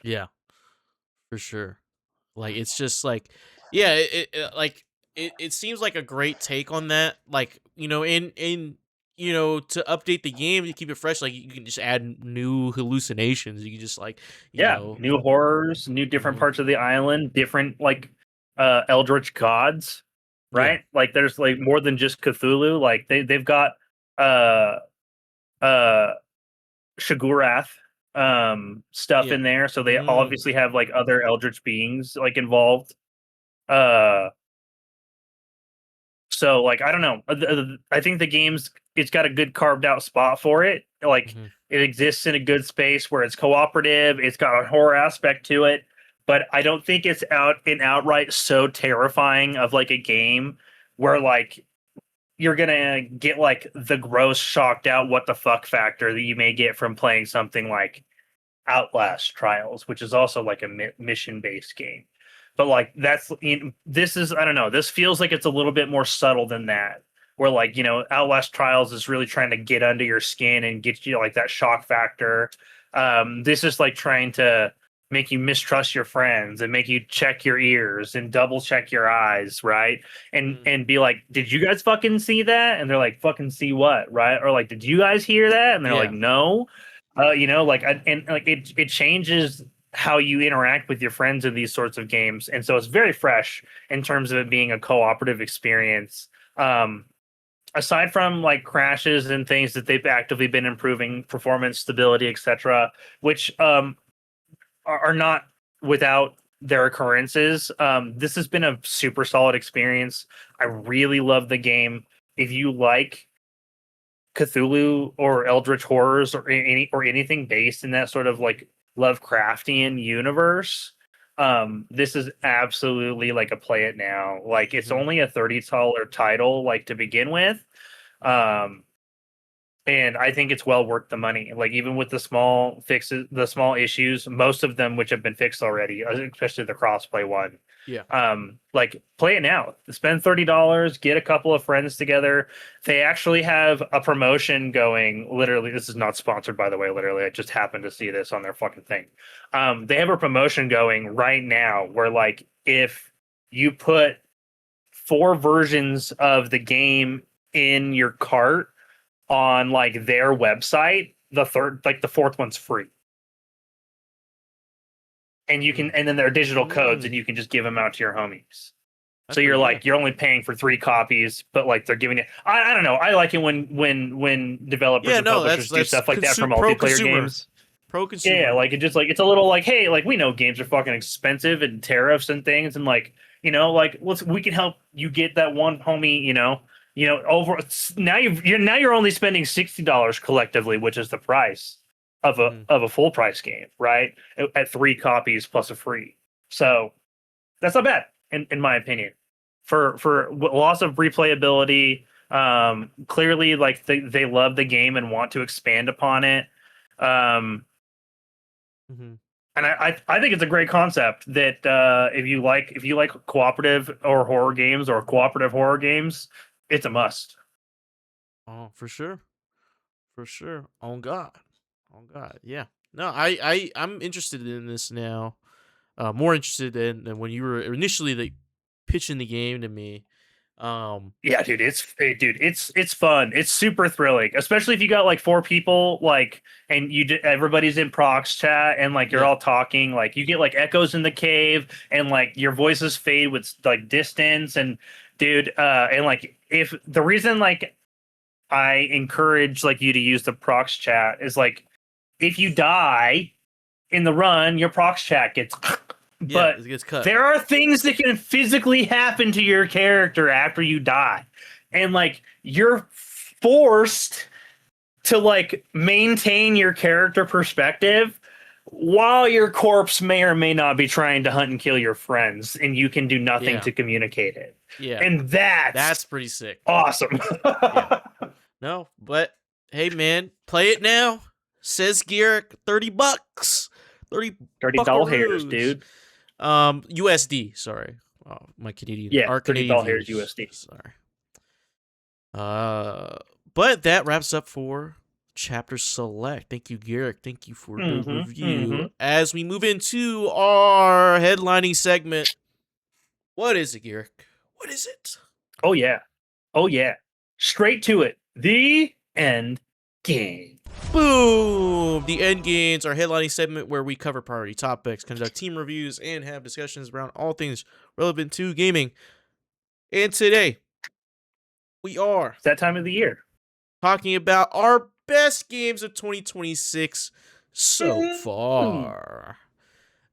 Yeah, for sure. Like it's just like, yeah, it seems like a great take on that. Like, in to update the game to keep it fresh, like you can just add new hallucinations. You can just like, Yeah, new horrors, new different mhm. parts of the island, different like eldritch gods, Yeah, right? Like there's like more than just Cthulhu. Like they've got uh uh Shagurath stuff yeah. in there, so they Mm, obviously have like other eldritch beings like involved. Uh So like I don't know. I think the game's it's got a good carved out spot for it. Like mhm, it exists in a good space where it's cooperative. It's got a horror aspect to it, but I don't think it's outright so terrifying of like a game where like you're gonna get like the gross shocked out what the fuck factor that you may get from playing something like Outlast Trials, which is also like a mission based game. But like this is I don't know. This feels like it's a little bit more subtle than that. Where like Outlast Trials is really trying to get under your skin and get you like that shock factor. This is like trying to make you mistrust your friends and make you check your ears and double check your eyes, right? And mm, and be like, did you guys fucking see that? And they're like, fucking see what, right? Or like, did you guys hear that? And they're like, yeah. no. And like it changes how you interact with your friends in these sorts of games, and so it's very fresh in terms of it being a cooperative experience. Um, Aside from like crashes and things that they've actively been improving, performance, stability, etc., which are not without their occurrences. This has been a super solid experience. I really love the game. If you like Cthulhu or Eldritch horrors or anything based in that sort of like Lovecraftian universe, this is absolutely like a play it now. Like it's Mhm, only a $30 title like to begin with. Um, and I think it's well worth the money. Like even with the small fixes, the small issues, most of them which have been fixed already, especially the crossplay one. yeah. Like play it now. Spend $30, get a couple of friends together. They actually have a promotion going. Literally, this is not sponsored, by the way. Literally, I just happened to see this on their fucking thing. They have a promotion going right now where like if you put 4 versions of the game in your cart on like their website, the fourth one's free. And you can, Mm, and then there are digital codes, and mm, you can just give them out to your homies. that's So you're pretty good. like you're only paying for 3 copies, but like they're giving it. I don't know. I like it when developers Yeah, and no, publishers do that's stuff like that for pro multiplayer consumer, games. pro Yeah, consumer. like it just like it's a little like, hey, like we know games are fucking expensive and tariffs and things, and like like we can help you get that one homie, over now you're only spending $60 collectively, which is the price of a Mhm, of a full price game, right? At 3 copies plus a free. So that's not bad in my opinion. For loss of replayability, clearly like they love the game and want to expand upon it. Um, mhm. and I think it's a great concept that if you like cooperative or horror games or cooperative horror games, it's a must. Oh, for sure, for sure. On God, on God. Yeah. No, I'm interested in this now. More interested than when you were initially like pitching the game to me. Um, Yeah, dude, it's fun. It's super thrilling, especially if you got like 4 people, like, and everybody's in prox chat and like you're yeah. all talking. Like you get like echoes in the cave, and like your voices fade with like distance, and dude, and like if the reason like I encourage like you to use the prox chat is like if you die in the run, your prox chat gets. Yeah, But it gets cut. there are things that can physically happen to your character after you die, and like you're forced to like maintain your character perspective while your corpse may or may not be trying to hunt and kill your friends, and you can do nothing Yeah, to communicate it, yeah. and that's That's pretty sick. awesome. Yeah. No, but hey, man, play it now. Says Garrick, $30, 30 Dirty doll hairs, buckaroos. dude. USD. Sorry, my Canadian, Yeah, our 30 Canadian doll hairs viewers. USD. Sorry. Uh, but that wraps up for chapter select. Thank you, Garrick. Thank you for the Mm-hmm. review. Mm-hmm. As we move into our headlining segment, what is it, Garrick? What is it? Oh yeah. Oh yeah. Straight to it. The Endgame. Boom! The End Games, our headlining segment where we cover priority topics, conduct team reviews, and have discussions around all things relevant to gaming. And today, we are It's that time of the year. talking about our best games of 2026 so far.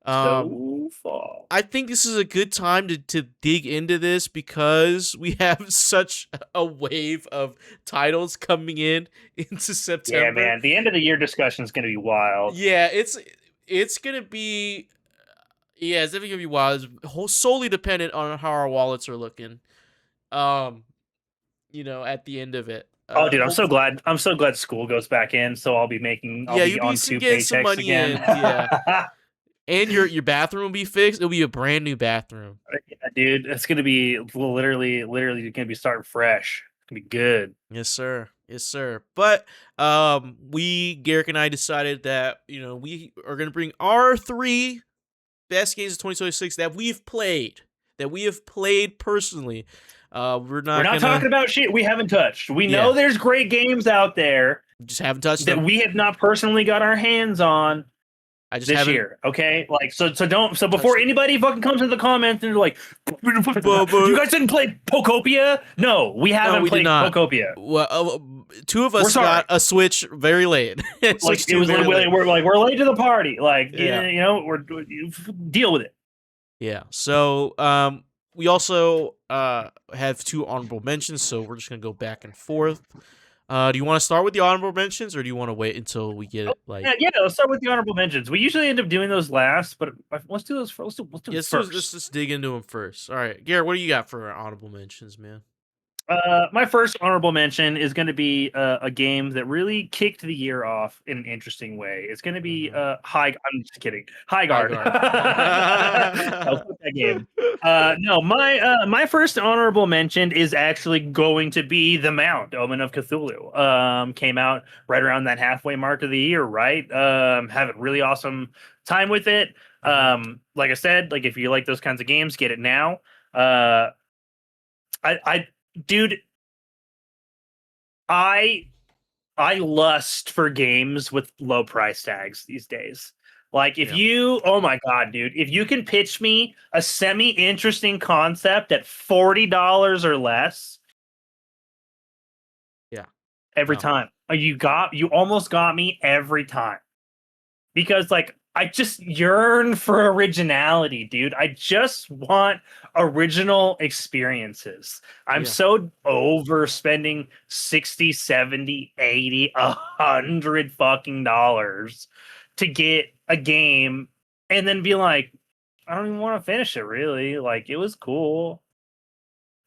So far. I think this is a good time to dig into this because we have such a wave of titles coming into September. Yeah, man. The end of the year discussion is going to be wild. Yeah, it's gonna be it's definitely gonna be wild. It's solely dependent on how our wallets are looking. At the end of it. Oh, dude, I'm so glad. I'm so glad school goes back in, so I'll be You'll be on two getting some paychecks money again. in, yeah. And your bathroom will be fixed. It'll be a brand new bathroom. Yeah, dude, it's gonna be literally gonna be starting fresh. It's gonna be good. Yes, sir. Yes, sir. But Garrick and I decided that we are gonna bring our 3 best games of 2026 that we have played personally. We're not talking about shit we haven't touched. We know there's great games out there. Just haven't touched that them. We have not personally got our hands on. I just this year, okay? Like, so before anybody fucking comes in the comments and they're like, "You guys didn't play Pokopia?" No, we haven't played Pokopia. Well, 2 of us got a Switch very late. Like, it was late. We're late to the party. Like, we're deal with it. Yeah. So, we also have 2 honorable mentions, so we're just gonna go back and forth. Do you want to start with the honorable mentions, or do you want to wait until we get it? Yeah, let's start with the honorable mentions. We usually end up doing those last, but let's do those first. Let's just dig into them first. All right, Garrett, what do you got for honorable mentions, man? My first honorable mention is going to be a game that really kicked the year off in an interesting way. It's going to be I'm just kidding. High Guard. That game. No, my first honorable mention is actually going to be the Mound, Omen of Cthulhu. Came out right around that halfway mark of the year, right? Have a really awesome time with it. Like I said, like if you like those kinds of games, get it now. Dude, I lust for games with low price tags these days. Like oh my god, dude, if you can pitch me a semi-interesting concept at $40 or less, every time. You almost got me every time. Because like I just yearn for originality, dude. I just want original experiences. I'm so over spending 60, 70, 80, 100 fucking dollars to get a game and then be like, I don't even want to finish it really. Like, it was cool.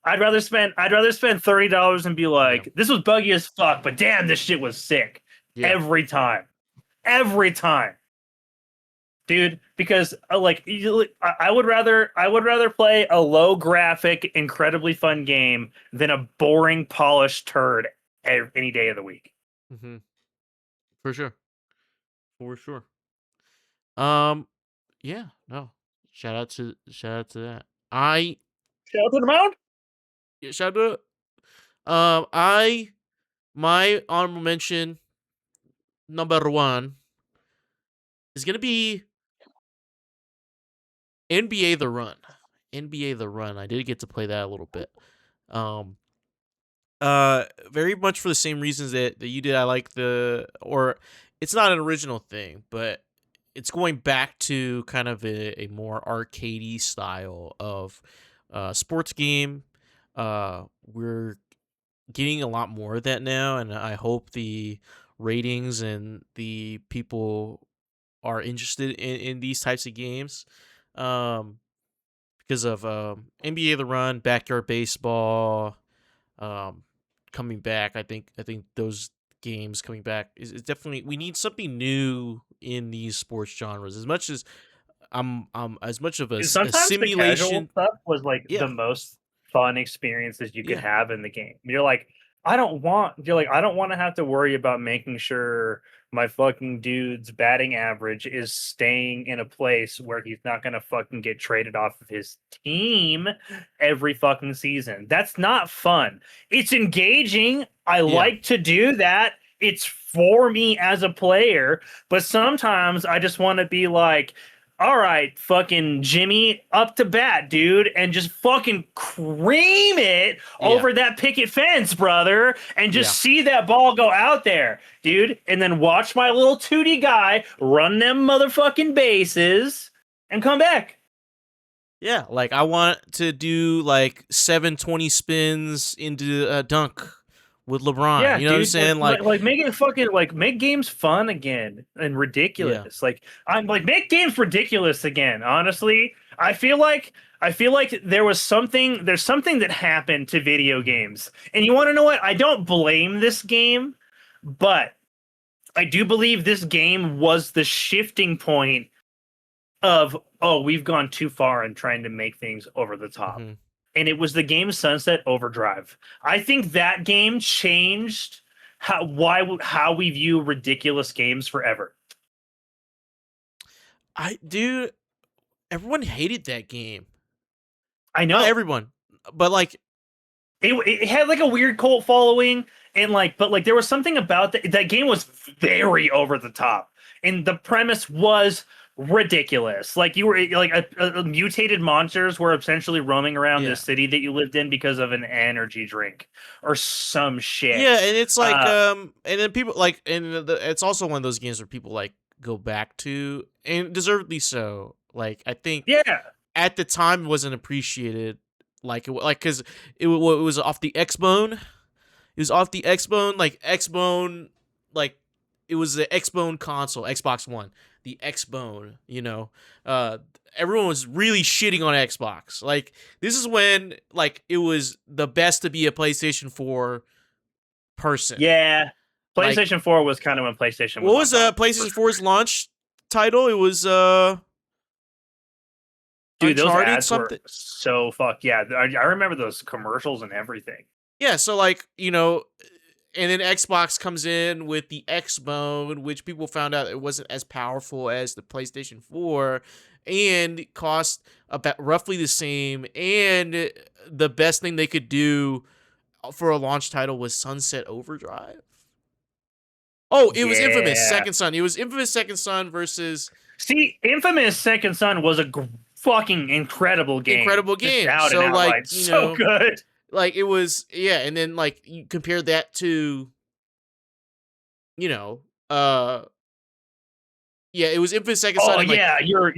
I'd rather spend $30 and be like, this was buggy as fuck, but damn, this shit was sick. Every time. Every time. Dude, because I would rather play a low graphic, incredibly fun game than a boring, polished turd any day of the week. Mm-hmm. For sure. Yeah, no. Shout out to that. Shout out to the Mound. Yeah, shout out. My honorable mention number 1 is gonna be NBA The Run. NBA The Run. I did get to play that a little bit. Very much for the same reasons that you did. I like it's not an original thing, but it's going back to kind of a more arcadey style of sports game. We're getting a lot more of that now, and I hope the ratings and the people are interested in these types of games. Because of NBA The Run, Backyard Baseball, coming back. I think those games coming back is definitely, we need something new in these sports genres. As much as as much of a simulation, the casual stuff was like the most fun experiences you could have in the game. You're like, I don't want to have to worry about making sure my fucking dude's batting average is staying in a place where he's not going to fucking get traded off of his team every fucking season. That's not fun. It's engaging. I Yeah. like to do that. It's for me as a player, but sometimes I just want to be like, all right, fucking Jimmy, up to bat, dude, and just fucking cream it Yeah. over that picket fence, brother, and Yeah. just see that ball go out there, dude, and then watch my little tootie guy run them motherfucking bases and come back. Yeah. Like I want to do like 720 spins into a dunk with LeBron. Yeah, You know what I'm dude, saying? like make it fucking like make games fun again and Yeah. ridiculous. Like I'm like make games ridiculous again. Honestly, I feel like there's something that happened to video games. And you want to know what? I don't blame this game, but I do believe this game was the shifting point of, oh, we've gone too far in trying to make things over the top. Hmm. And it was the game Sunset Overdrive. I think that game changed how we view ridiculous games forever. Dude, everyone hated that game. I Not know everyone, but like, it had like a weird cult following, and like, but like there was something about that game was very over the top, and the premise was ridiculous. Like you were like mutated monsters were essentially roaming around yeah. this city that you lived in because of an energy drink or some shit. Yeah, and it's like, Uh, and then people like, and it's also one of those games where people like go back to, and deservedly so. Like, I think yeah, at the time it wasn't appreciated, like because it was off the X-Bone. It was off the X-Bone, like X-Bone, like it was the X-Bone console, Xbox One, the X-Bone. Everyone was really shitting on Xbox. Like this is when like it was the best to be a PlayStation 4 person. yeah. Like PlayStation 4 was kind of when PlayStation was what on was top. PlayStation 4's launch title? It was Dude, those Uncharted ads were something. so fuck yeah. I remember those commercials and everything. Yeah, so like, and then Xbox comes in with the X-Bone, which people found out it wasn't as powerful as the PlayStation 4 and it cost about roughly the same, and the best thing they could do for a launch title was Sunset Overdrive. Oh, it was Infamous Yeah. Second Son. It was Infamous Second Son versus See, Infamous Second Son was a fucking incredible game. incredible Just game. out So and like, outright. So good. like it was, yeah, and then like you compare that to, you know, uh yeah, it was Infamous Second Son Oh and like, yeah, you're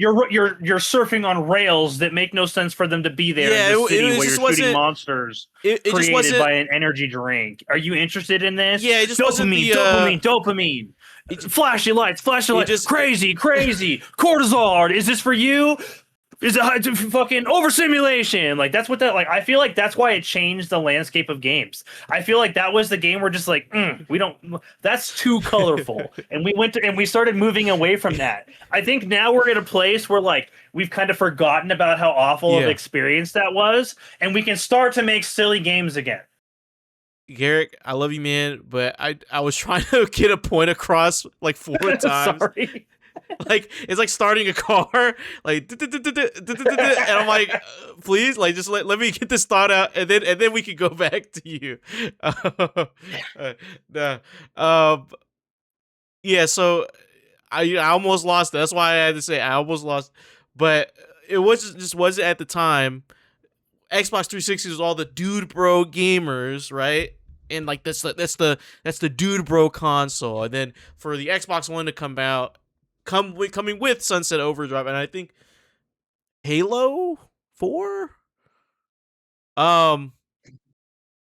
surfing on rails that make no sense for them to be there in yeah, this city it where just you're shooting wasn't, monsters it just created wasn't, by an energy drink. Are you interested in this? yeah, it just wasn't Dopamine, the dopamine, dopamine. it, Flashy lights, flashing it lights. just Crazy, crazy. Cortisol. Is this for you? Is it fucking overstimulation? Like that's what that like. I feel like that's why it changed the landscape of games. I feel like that was the game where just like we don't. That's too colorful, and we started moving away from that. I think now we're at a place where like we've kind of forgotten about how awful of yeah. experience that was, and we can start to make silly games again. Garrick, I love you, man, but I was trying to get a point across like 4 times. Sorry. Like it's like starting a car, like and I'm like, please, like just let me get this thought out, and then we can go back to you. Nah. Yeah. So I almost lost. That's why I had to say I almost lost, but it was just wasn't at the time. Xbox 360 was all the dude bro gamers, right? And like that's the dude bro console, and then for the Xbox One to come out, coming with Sunset Overdrive, and I think Halo 4. Um,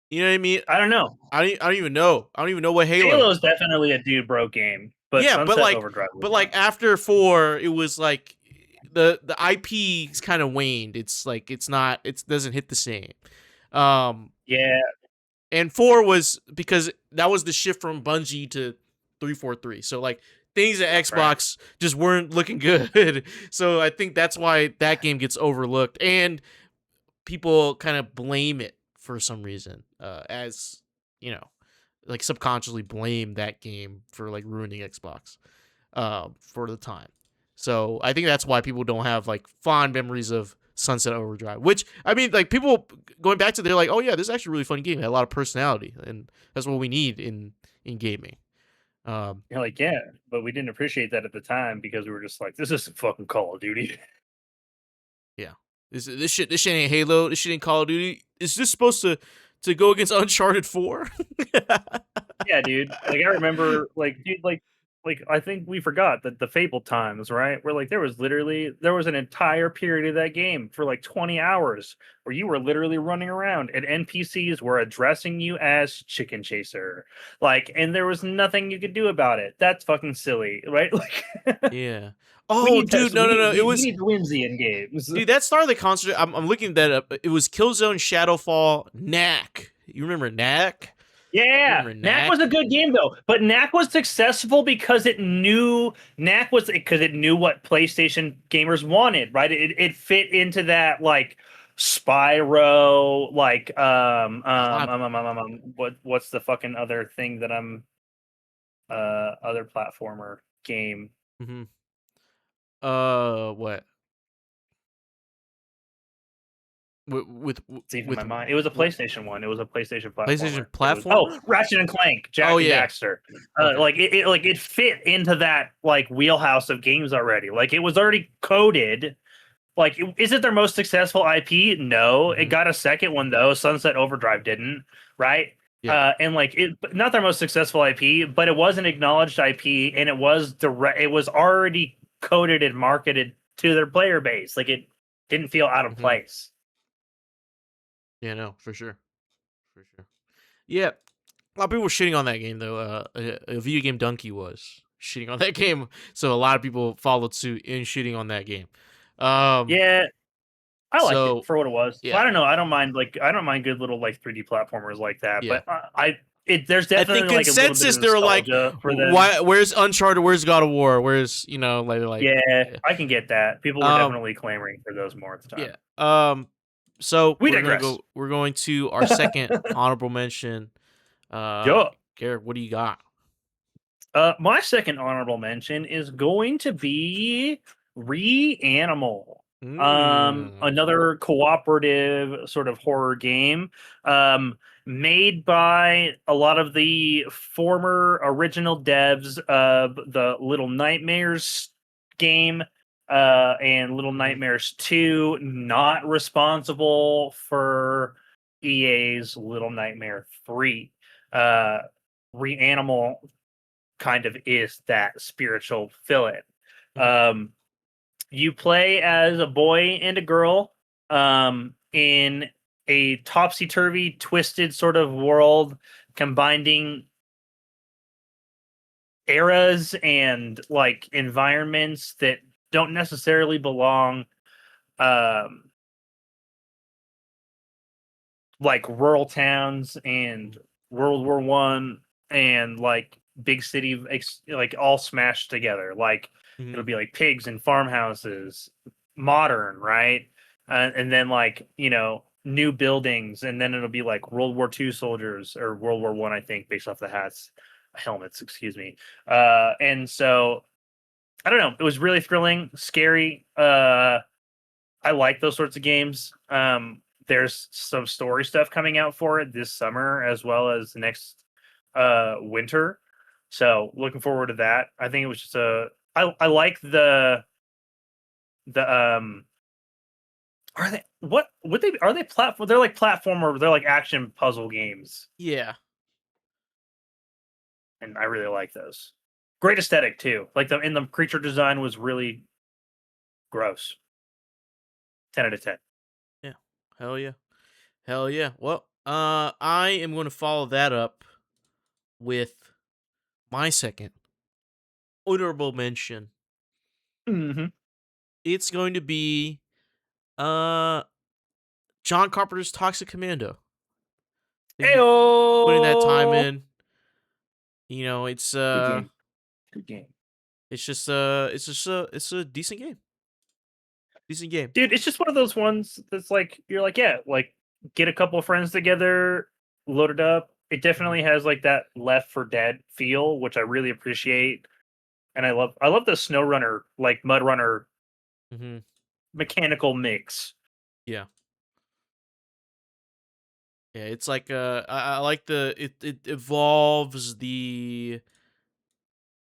you know what I mean? I don't know. I don't even know. I don't even know what Halo Halo. is definitely a dude bro game, but Yeah, Sunset Overdrive was but not. like after 4, it was like the IP's kind of waned. It's like it's not. It doesn't hit the same. Um, Yeah, and 4 was because that was the shift from Bungie to 343. So like things at Xbox just weren't looking good. So I think that's why that game gets overlooked, and people kind of blame it for some reason as like subconsciously blame that game for like ruining Xbox for the time. So I think that's why people don't have like fond memories of Sunset Overdrive. Which I mean, like people going back to, they're like, oh yeah, this is actually a really fun game. It had a lot of personality, and that's what we need in gaming. You're like, yeah, but we didn't appreciate that at the time because we were just like, this isn't fucking Call of Duty. Yeah, this shit ain't Halo. This shit ain't Call of Duty. Is this supposed to go against Uncharted 4? Yeah, dude. Like I remember, like, dude, like I think we forgot that the Fable times, right? Where like there was an entire period of that game for like 20 hours where you were literally running around and NPCs were addressing you as Chicken Chaser. Like, and there was nothing you could do about it. That's fucking silly, right? Like Yeah. we Oh, need that dude, no, no, no. It we was, need whimsy in games. dude, that started the concert. I'm looking that up. It was Killzone Shadowfall Knack. You remember Knack? You Yeah, remember Knack Knack? was a good game though, but Knack was successful because it knew what PlayStation gamers wanted, right? It fit into that like Spyro, like A lot. what's the fucking other thing that I'm other platformer game? Mm-hmm. What? It's even With my mind. It was a with PlayStation one. It was a PlayStation platformer. PlayStation It was platformer? Ratchet and Clank, Oh Jack and yeah. Daxter. Okay. Like it fit into that like wheelhouse of games already. Like it was already coded. Like is it their most successful IP? No, it Mm-hmm. got a second one though. Sunset Overdrive didn't, right? Yeah. And like it, not their most successful IP, but it was an acknowledged IP, and it was It was already coded and marketed to their player base. Like it didn't feel out of Mm-hmm. place. Yeah, no, for sure. For sure. Yeah. A lot of people were shitting on that game though. A video game donkey was shitting on that game, so a lot of people followed suit in shitting on that game. Um. Yeah, I liked it So for what it was. yeah, I don't know. I don't mind good little like 3D platformers like that. yeah. But there's I think definitely like a little bit of consensus they were like, nostalgia for them. why? Where's Uncharted? Where's God of War? Where's like Yeah, yeah. I can get that. People were Um. definitely clamoring for those more at the Yeah. time. So We digress. we're going to our second honorable mention. Yo, Garrick, what do you got? my second honorable mention is going to be Reanimal. Mm. Another cooperative sort of horror game, made by a lot of the former original devs of the Little Nightmares game, and Little Mhm. Nightmares 2, not responsible for EA's Little Nightmare 3. Uh, Reanimal kind of is that spiritual fill-in. Mhm. You play as a boy and a girl, in a topsy-turvy, twisted sort of world, combining eras and like environments that don't necessarily belong, um, like rural towns and World War I and like big city, like all smashed together. Like it'll Mhm. be like pigs and farmhouses, modern, right? And then like new buildings, and then it'll be like World War II soldiers or World War I, I think, based off the helmets. Excuse me. And so I don't know. It was really thrilling, scary. I like those sorts of games. There's some story stuff coming out for it this summer as well as next winter. So looking forward to that. I think it was just I like the are they what would they are they platform they're like platformer, they're like action puzzle games, Yeah. and I really like those. Great aesthetic too. Like the creature design was really gross. 10 out of 10. Yeah. Hell yeah. Hell yeah. Well, I am going to follow that up with my second honorable mention. Mhm. It's going to be uh John Carpenter's Toxic Commando. He putting that time Ayo! in. It's Good game. Good game. it's a decent game. Decent game. Dude, it's just one of those ones that's like you're like, yeah, like get a couple of friends together, load it up, It definitely has like that Left for Dead feel, which I really appreciate. And I love the snow runner, like mud runner Mm-hmm. mechanical mix. Yeah. Yeah, it's like I like it evolves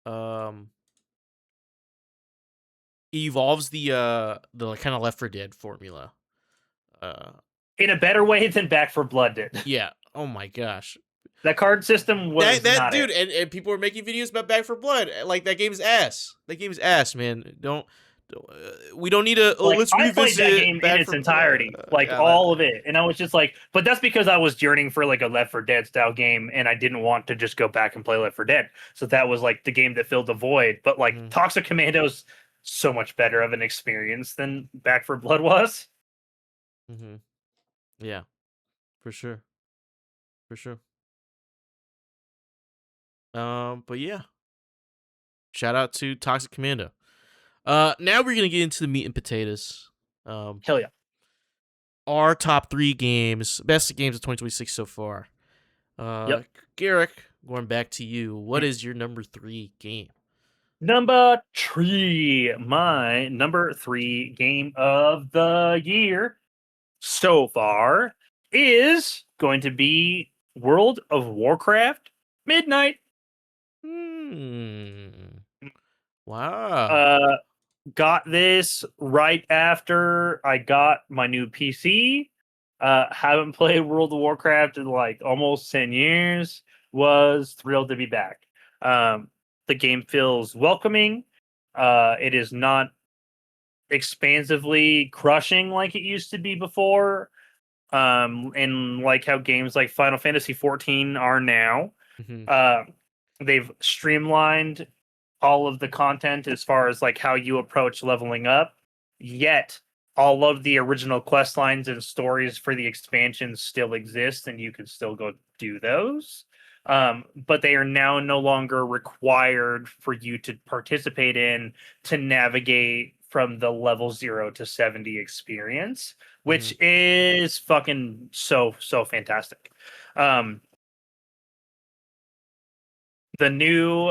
um the kind of Left 4 Dead formula. Uh In a better way than Back for Blood did. yeah. Oh my gosh. That card system was That not dude, it. and people are making videos about Back for Blood. Like that game's ass. That game's ass, man. We don't need to. Oh, Like let's I played that revisit game in Back its for Blood. entirety, like Yeah, all of it, and I was just like, but that's because I was yearning for like a Left 4 Dead style game, and I didn't want to just go back and play Left 4 Dead. So that was like the game that filled the void. But like mm-hmm, Toxic Commando's so much better of an experience than Back for Blood was. mm-hmm. Yeah, for sure, for sure. But yeah, shout out to Toxic Commando. Now we're gonna get into the meat and potatoes. Um, Hell yeah. our top 3 best games of 2026 so far. Yep. Garrick, going back to you. What is your number 3 game? Number three, my number three game of the year so far is going to be World of Warcraft Midnight. Hmm. Wow. Uh, got this right after I got my new PC. Haven't played World of Warcraft in like almost 10 years. Was thrilled to be back. The game feels welcoming. It is not expansively crushing like it used to be before. And like how games like Final Fantasy 14 are now. Mm-hmm. Uh, they've streamlined all of the content as far as like how you approach leveling up. Yet all of the original quest lines and stories for the expansions still exist, and you can still go do those. But they are now no longer required for you to participate in to navigate from the level 0 to 70 experience, Mm-hmm. which is fucking so fantastic. Um, the new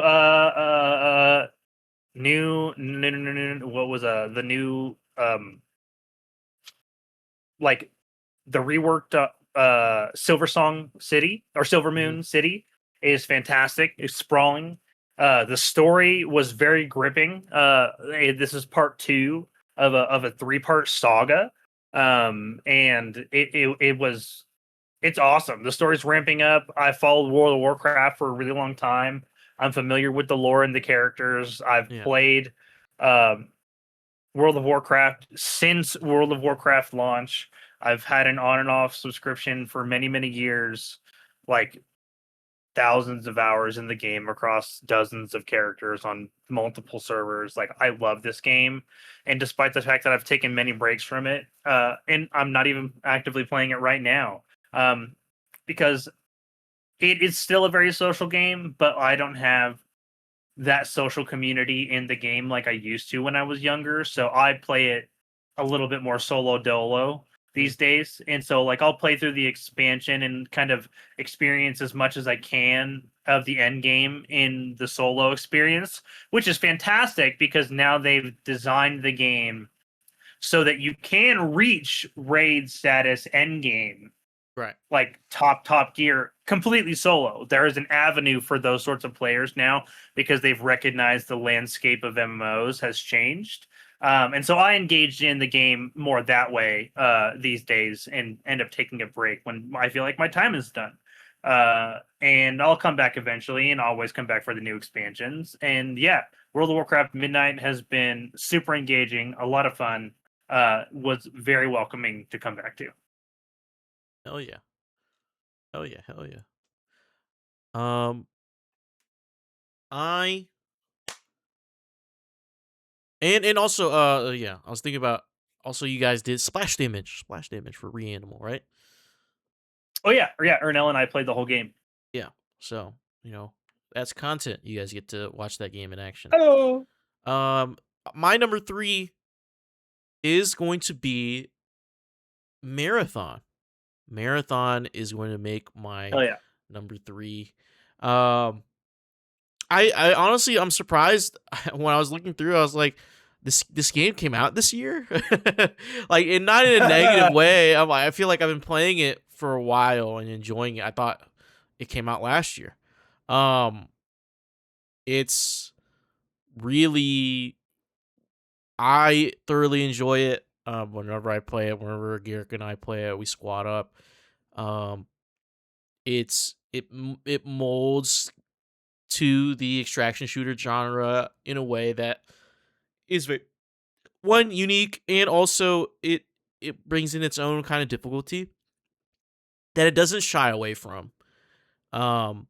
new no, no, no, no, no, what was the new like the reworked Silver Song City or Silver Mm-hmm. Moon City is fantastic. It's sprawling. The story was very gripping. This is part two of a 3-part saga. And it was it's awesome. The story's ramping up. I followed World of Warcraft for a really long time. I'm familiar with the lore and the characters. I've Yeah. played um, World of Warcraft since World of Warcraft launch. I've had an on and off subscription for many years, like thousands of hours in the game across dozens of characters on multiple servers. Like I love this game, and despite the fact that I've taken many breaks from it, and I'm not even actively playing it right now, because it is still a very social game, but I don't have that social community in the game like I used to when I was younger. So I play it a little bit more solo dolo Mm. these days. And so like I'll play through the expansion and kind of experience as much as I can of the end game in the solo experience, which is fantastic because now they've designed the game so that you can reach raid status end game Right. like top gear completely solo. There is an avenue for those sorts of players now because they've recognized the landscape of MMOs has changed. And so I engaged in the game more that way these days and end up taking a break when I feel like my time is done. And I'll come back eventually and always come back for the new expansions. And yeah, World of Warcraft Midnight has been super engaging, a lot of fun, was very welcoming to come back to. Hell yeah. Hell yeah. Hell yeah. Um, I and also yeah, I was thinking about also you guys did splash damage for Reanimal, right? Oh yeah, Ernell and I played the whole game. Yeah. So that's content. You guys get to watch that game in action. Oh, Um, my number 3 is going to be Marathon. Marathon is going to make my hell yeah. number 3. Um, I honestly I'm surprised when I was looking through. I was like, this game came out this year, like, and not in a negative way. I feel like I've been playing it for a while and enjoying it. I thought it came out last year. Um, it's really I thoroughly enjoy it. Whenever I play it, whenever Garrick and I play it, we squad up. Um, it molds to the extraction shooter genre in a way that is very one unique, and also it brings in its own kind of difficulty that it doesn't shy away from. Um,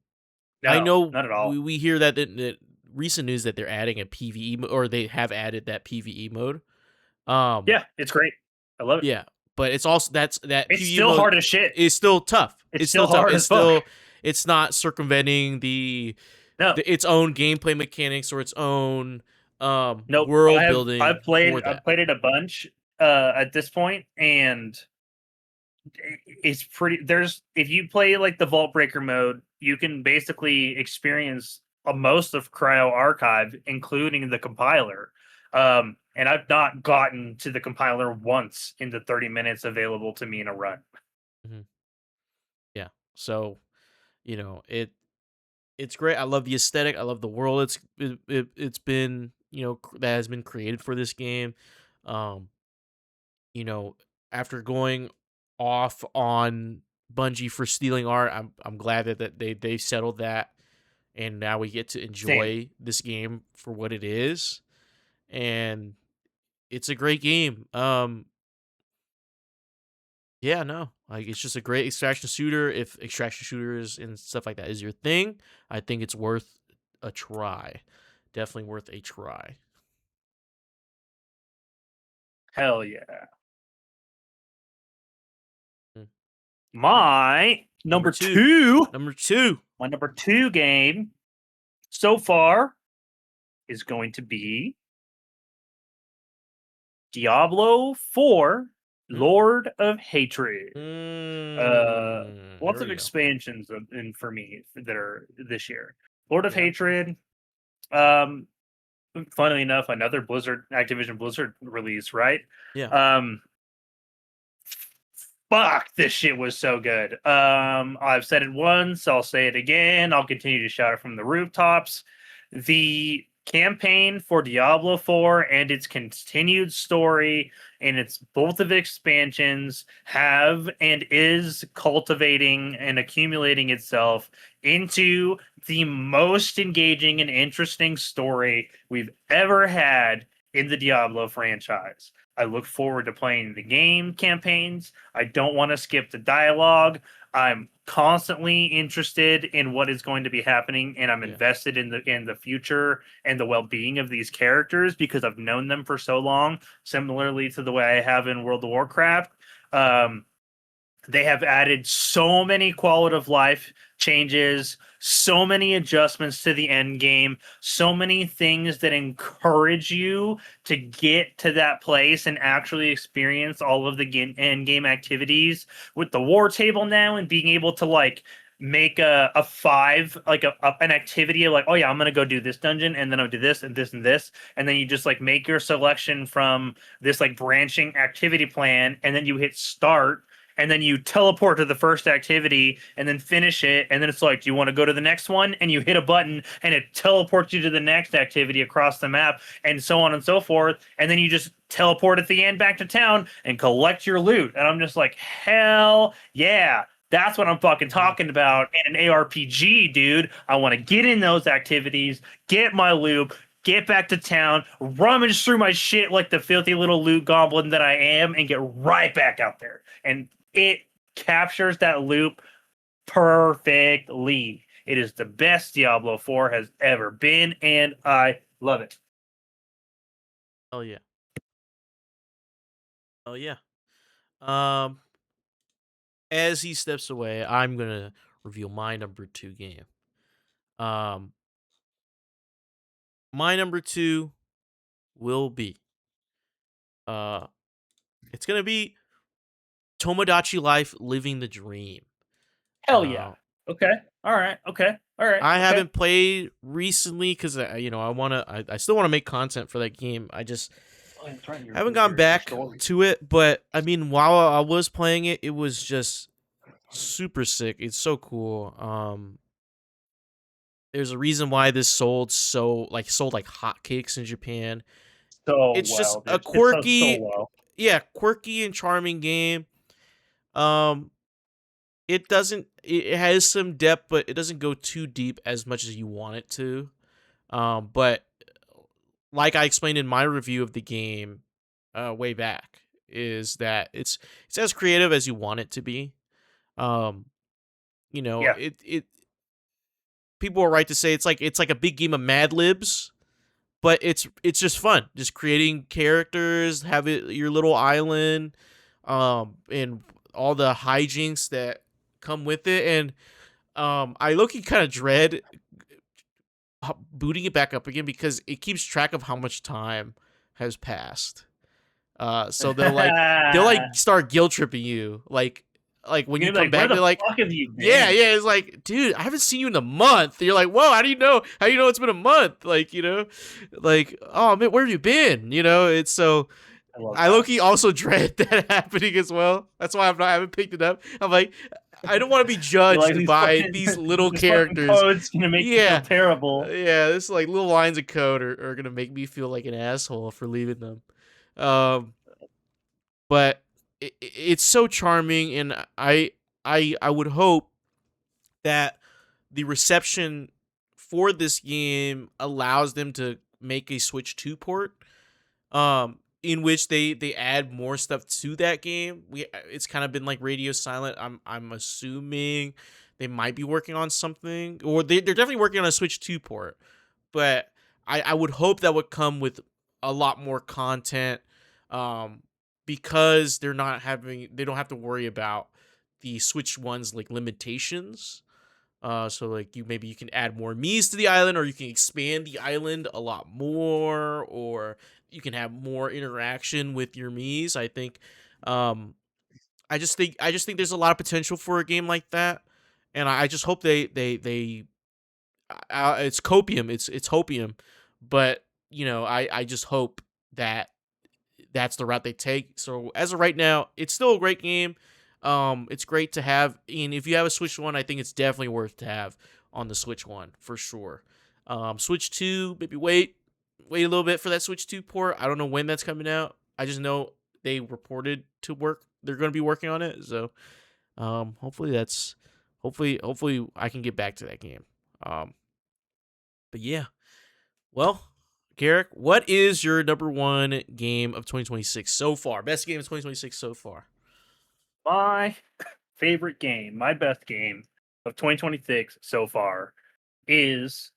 I No, know not at all. we hear that in recent news that they're adding a PVE or they have added that PVE mode. Um, Yeah, it's great. I love it. yeah, but it's also that It's PVE still mode hard as shit. is still tough. It's It's still still tough. hard as fuck. It's not circumventing No, its own gameplay mechanics or its own nope. world building I've for that. played it a bunch at this point, and it's pretty. There's if you play like the Vault Breaker mode, you can basically experience most of Cryo Archive, including the compiler. And I've not gotten to the compiler once in the 30 minutes available to me in a run. Mm-hmm. Yeah. So, it's great. I love the aesthetic. I love the world. It's been that has been created for this game. Um, you know, After going off on Bungie for stealing art, I'm glad that they settled that, and now we get to Same. enjoy this game for what it is, and it's a great game. Yeah, no. Like, it's just a great extraction shooter. If extraction shooters and stuff like that is your thing, I think it's worth a try. Definitely worth a try. Hell yeah. Mm. My Number two. Number two. my number 2 game so far is going to be Diablo 4 Lord of Hatred. Lots There of we go. expansions in for me that are this year. Lord of Yeah. Hatred. Funnily enough, another Activision Blizzard release, right? Yeah. Um, fuck, this shit was so good. I've said it once, I'll say it again. I'll continue to shout it from the rooftops. The campaign for Diablo 4 and its continued story and its both of expansions have and is cultivating and accumulating itself into the most engaging and interesting story we've ever had in the Diablo franchise. I look forward to playing the game campaigns. I don't want to skip the dialogue. I'm constantly interested in what is going to be happening, and I'm Yeah. invested in the future and the well-being of these characters because I've known them for so long, similarly to the way I have in World of Warcraft. They have added so many quality of life changes, so many adjustments to the end game, so many things that encourage you to get to that place and actually experience all of the end game activities with the war table now, and being able to like make a five like an activity of like, oh yeah, I'm gonna go do this dungeon and then I'll do this and this and this, and then you just like make your selection from this like branching activity plan, and then you hit start, and then you teleport to the first activity and then finish it, and then it's like, do you want to go to the next one? And you hit a button and it teleports you to the next activity across the map, and so on and so forth, and then you just teleport at the end back to town and collect your loot. And I'm just like, hell yeah, that's what I'm fucking talking about in an ARPG, dude. I want to get in those activities, get my loot, get back to town, rummage through my shit like the filthy little loot goblin that I am, and get right back out there. And it captures that loop perfectly. It is the best Diablo 4 has ever been, and I love it. Oh yeah. Oh yeah. Um, as he steps away, I'm gonna reveal my number 2 game. Um, my number 2 will be uh, it's gonna be Tomodachi Life: Living the Dream. Hell yeah. Uh, Okay. All right. Okay. All right. I Okay. haven't played recently because I still want to make content for that game. I just Oh, that's right. haven't gone Your back story. to it. But I mean, while I was playing it, it was just super sick. It's so cool. There's a reason why this sold like hotcakes in Japan. So It's just well, a dude. It sounds so well. quirky and charming game. Um, it has some depth, but it doesn't go too deep as much as you want it to. But like I explained in my review of the game, way back, is that it's as creative as you want it to be. Um, Yeah. it people are right to say it's like a big game of Mad Libs, but it's just fun, just creating characters, have it your little island, and all the hijinks that come with it, and I look kind of dread booting it back up again because it keeps track of how much time has passed. So they'll like start guilt tripping you, like when you You're come like, where back, the they're like, fuck have you yeah, been? yeah. It's like, dude, I haven't seen you in a month. You're like, whoa, how do you know? How do you know it's been a month? Like, like, oh man, where have you been? It's so. I love I that. low-key also dread that happening as well. That's why I haven't picked it up. I'm like, I don't want to be You're like judged by these little these fucking characters. code's gonna make you feel Yeah, terrible. yeah. This like little lines of code are gonna make me feel like an asshole for leaving them. Um, but it's so charming, and I would hope that the reception for this game allows them to make a Switch 2 port, in which they add more stuff to that game. It's kind of been like radio silent. I'm assuming they might be working on something, or they're definitely working on a Switch 2 port. But I would hope that would come with a lot more content, um, because they don't have to worry about the Switch one's like limitations. So like maybe you can add more Mii's to the island, or you can expand the island a lot more, or you can have more interaction with your Mii's. I think, um, I just think there's a lot of potential for a game like that, and I just hope they it's copium, it's hopium, but I just hope that that's the route they take. So as of right now, it's still a great game. It's great to have, and if you have a Switch One, I think it's definitely worth to have on the Switch One for sure. Switch Two, maybe wait a little bit for that Switch Two port. I don't know when that's coming out. I just know they reported to work. They're going to be working on it. So hopefully hopefully I can get back to that game. Um, but yeah, well, Garrick, what is your number one game of 2026 so far? Best game of 2026 so far? My favorite game, my best game of 2026 so far is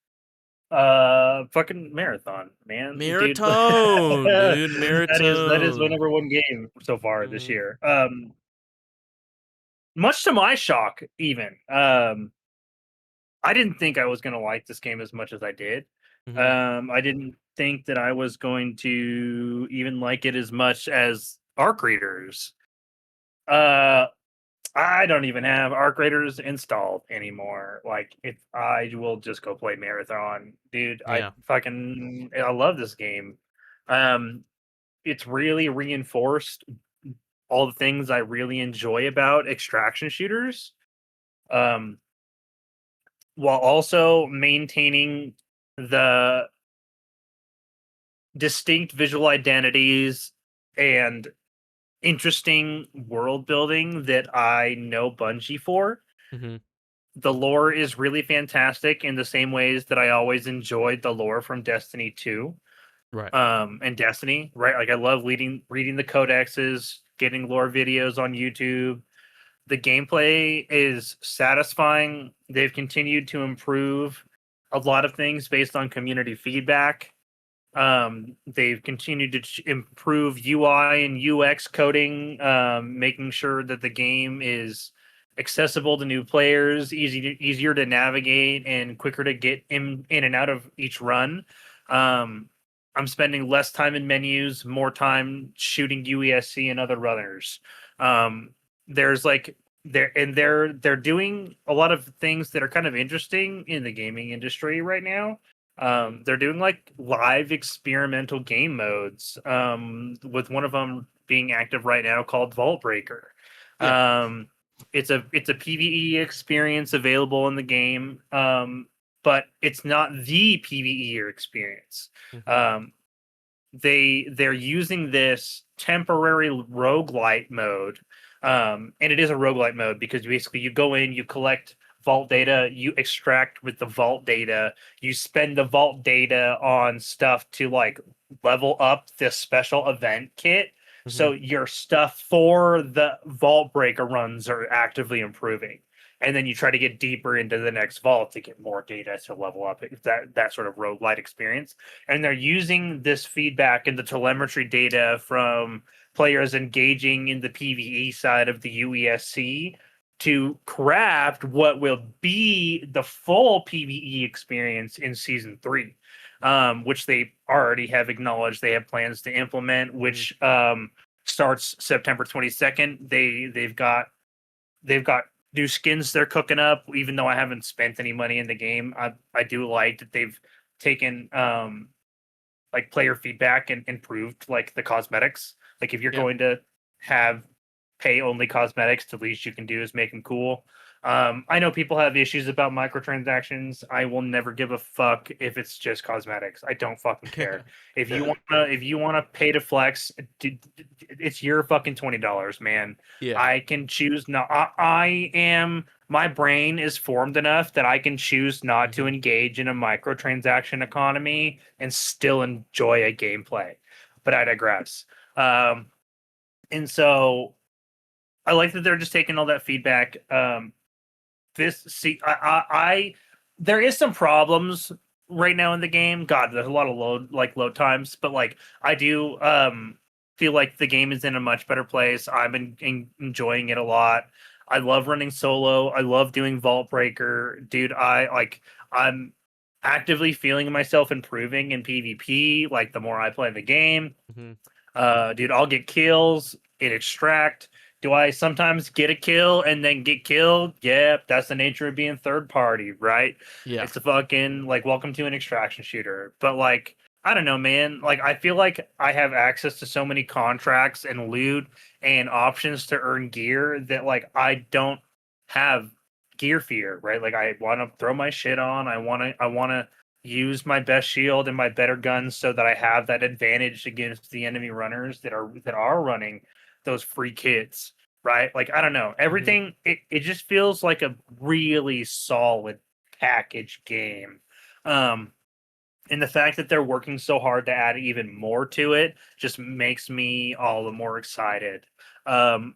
fucking Marathon, man. Dude. Maratone, dude, That is my Maratone. number one game so far this Mm-hmm. year. Much to my shock, even. I didn't think I was gonna like this game as much as I did. Mm-hmm. I didn't think that I was going to even like it as much as Arc Readers. Uh I don't even have Arc Raiders installed anymore. Like, if I will just go play Marathon, dude. Yeah. I love this game. Um, it's really reinforced all the things I really enjoy about extraction shooters. Um, while also maintaining the distinct visual identities and interesting world building that I know Bungie for. Mm-hmm. The lore is really fantastic in the same ways that I always enjoyed the lore from Destiny 2 Right. and Destiny, right? Like I love reading the codexes, getting lore videos on YouTube. The gameplay is satisfying. They've continued to improve a lot of things based on community feedback. They've continued to improve UI and UX coding, making sure that the game is accessible to new players, easier to navigate, and quicker to get in and out of each run. Um, I'm spending less time in menus, more time shooting UESC and other runners. There's like they're doing a lot of things that are kind of interesting in the gaming industry right now. They're doing like live experimental game modes. With one of them being active right now called Vault Breaker. Yeah. Um, it's a PVE experience available in the game, but it's not the PVE experience. Mm-hmm. Um, they're using this temporary roguelite mode, and it is a roguelite mode because basically you go in, you collect vault data, you extract with the vault data, you spend the vault data on stuff to like level up this special event kit, Mm-hmm. so your stuff for the vault breaker runs are actively improving, and then you try to get deeper into the next vault to get more data to level up that sort of roguelite experience. And they're using this feedback and the telemetry data from players engaging in the PvE side of the UESC to craft what will be the full PvE experience in season 3, which they already have acknowledged they have plans to implement, Mm-hmm. which starts September 22nd. They've got new skins they're cooking up. Even though I haven't spent any money in the game, I do like that they've taken like player feedback and improved like the cosmetics. Like if you're Yeah. going to have pay only cosmetics, the least you can do is make them cool. I know people have issues about microtransactions. I will never give a fuck if it's just cosmetics. I don't fucking care. If you wanna pay to flex, it's your fucking $20, man. Yeah. I can choose not. I am. My brain is formed enough that I can choose not to Mm-hmm. engage in a microtransaction economy and still enjoy a gameplay. But I digress. And so I like that they're just taking all that feedback. This see, I there is some problems right now in the game. God, there's a lot of load times, but like I do feel like the game is in a much better place. I've been enjoying it a lot. I love running solo. I love doing Vault Breaker, dude. I'm actively feeling myself improving in PvP. Like the more I play the game, Mm-hmm. dude, I'll get kills in extract. Do I sometimes get a kill and then get killed? Yeah, that's the nature of being third party, right? Yeah. It's a fucking like welcome to an extraction shooter. But like, I don't know, man. Like, I feel like I have access to so many contracts and loot and options to earn gear that like I don't have gear fear, right? Like, I want to throw my shit on. I want to use my best shield and my better guns so that I have that advantage against the enemy runners that are running those free kits, right? Like I don't know, Mm-hmm. everything it just feels like a really solid package game. Um and the fact that they're working so hard to add even more to it just makes me all the more excited.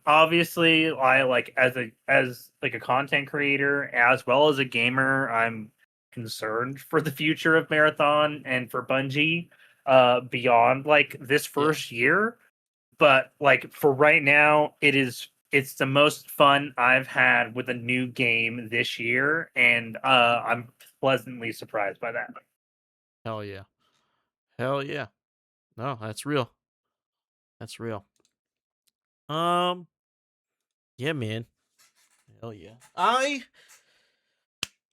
Obviously, I like as like a content creator as well as a gamer, I'm concerned for the future of Marathon and for Bungie beyond like this Yeah. first year. But like for right now, it's the most fun I've had with a new game this year, and I'm pleasantly surprised by that. Hell yeah. Hell yeah. No, that's real. That's real. Um. Yeah, man. Hell yeah. I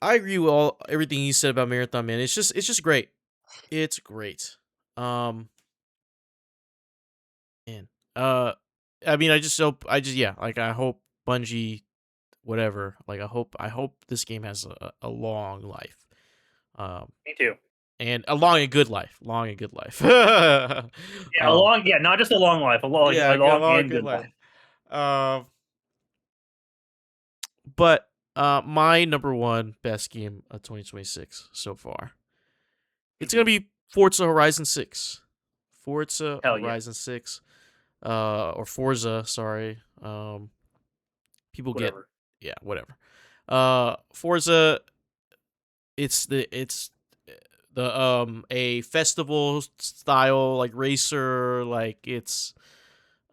agree with everything you said about Marathon, man. It's just great. It's great. Um. Man. Uh. I mean, yeah. Like, I hope Bungie, whatever. Like, I hope this game has a long life. Um. Me too. And a long and good life. Long and good life. Yeah, a long, yeah, not just a long life, Yeah, a long long and good good life. life. Um. But my number one best game of 2026 so far, it's gonna Mhm. be Forza Horizon 6. Forza Hell yeah, Horizon 6. Or Forza, sorry. People get, whatever. yeah, whatever. Forza, it's the a festival style like racer, like it's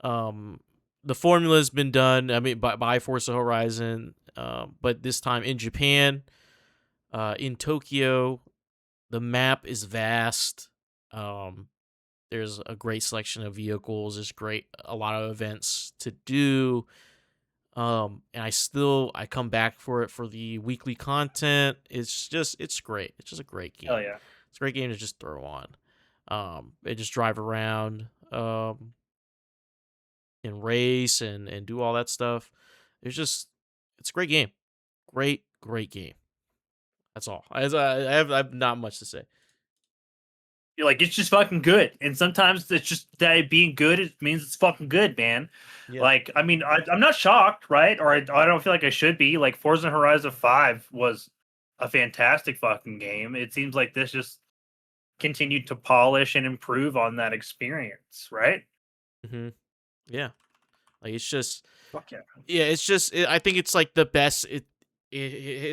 um the formula's been done, I mean, by Forza Horizon, but this time in Japan, in Tokyo. The map is vast. Um, there's a great selection of vehicles. There's a lot of events to do. And I come back for it for the weekly content. It's great. It's just a great Hell game. yeah. It's a great game to just throw on. And just drive around, and race and do all that stuff. It's a great game. Great game. That's all. I have not much to say. You're like, it's just fucking good. And sometimes it's just that being good, it means it's fucking good, man. Yeah. Like, I mean, I'm not shocked, right? Or I don't feel like I should be. Like, Forza Horizon 5 was a fantastic fucking game. It seems like this just continued to polish and improve on that experience, right? Hmm. Yeah. Like it's just Fuck yeah. I think it's like the best it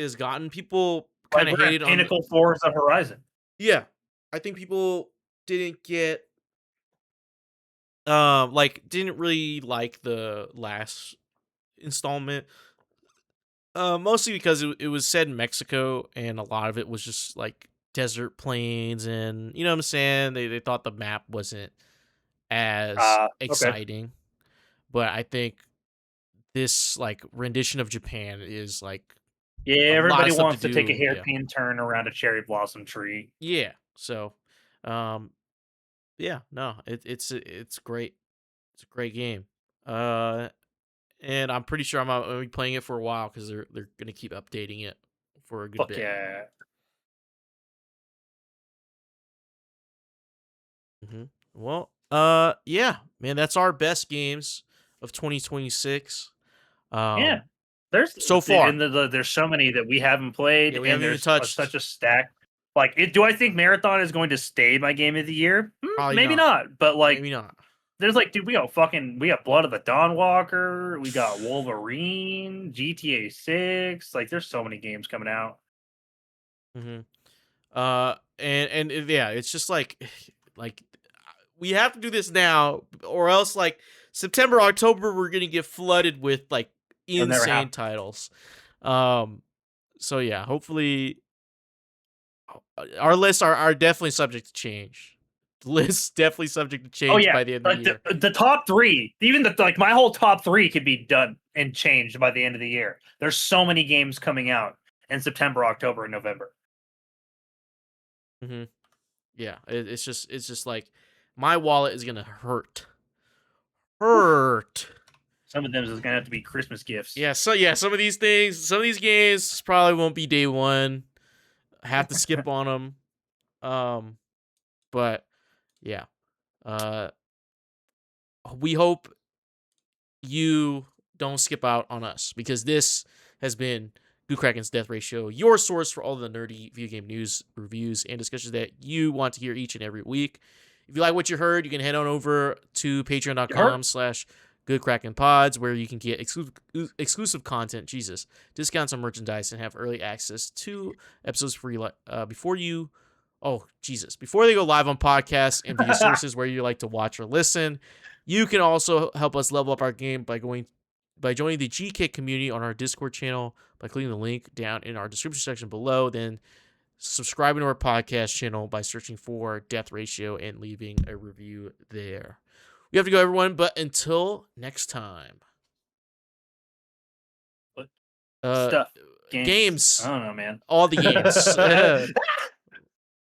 has gotten. People kind Like, of we're at hated on pinnacle Forza Horizon. yeah. I think people didn't get like didn't really like the last installment. Mostly because it was set in Mexico and a lot of it was just like desert plains, and you know what I'm saying? They thought the map wasn't as Okay. exciting. But I think this like rendition of Japan is like Yeah, a lot everybody of stuff to wants to take a do. Yeah. hairpin turn around a cherry blossom tree. Yeah. So um yeah, no, it's great. It's a great game. Uh and I'm pretty sure I'm gonna be playing it for a while because they're gonna keep updating it for a good Fuck bit. yeah. Well, yeah, man, that's our best games of 2026. Yeah. Um, There's so far, there's so many that we haven't played, yeah, we and haven't even there's touched. such a stack. Like, do I think Marathon is going to stay my game of the year? Probably Maybe not. not. But like, Maybe not. there's like, dude, we got Blood of the Dawnwalker, we got Wolverine, GTA 6. Like, there's so many games coming out. Hmm. Yeah, it's just like, like we have to do this now, or else like September, October, we're gonna get flooded with like It'll never insane happen. titles. Um, so yeah, hopefully our lists are definitely subject to change. The list's definitely subject to Oh change yeah, by the end of the like year. the top three, even the like my whole top three could be done and changed by the end of the year. There's so many games coming out in September, October, and November. Hmm. Yeah, it's just like my wallet is gonna hurt. Some of them is gonna have to be Christmas gifts. Yeah, so yeah, some of these things, some of these games probably won't be day one. I have to skip on them. But yeah, uh, we hope you don't skip out on us because this has been Goo Kraken's Death Ratio, your source for all the nerdy video game news, reviews, and discussions that you want to hear each and every week. If you like what you heard, you can head on over to patreon.com/Good Kraken Pods, where you can get exclusive content, Jesus, discounts on merchandise, and have early access to episodes before they go live on podcasts and video services where you like to watch or listen. You can also help us level up our game by joining the GK community on our Discord channel by clicking the link down in our description section below. Then subscribing to our podcast channel by searching for Death Ratio and leaving a review there. We have to go, everyone, but until next time. What Uh, stuff? games. I don't know, man. All the games.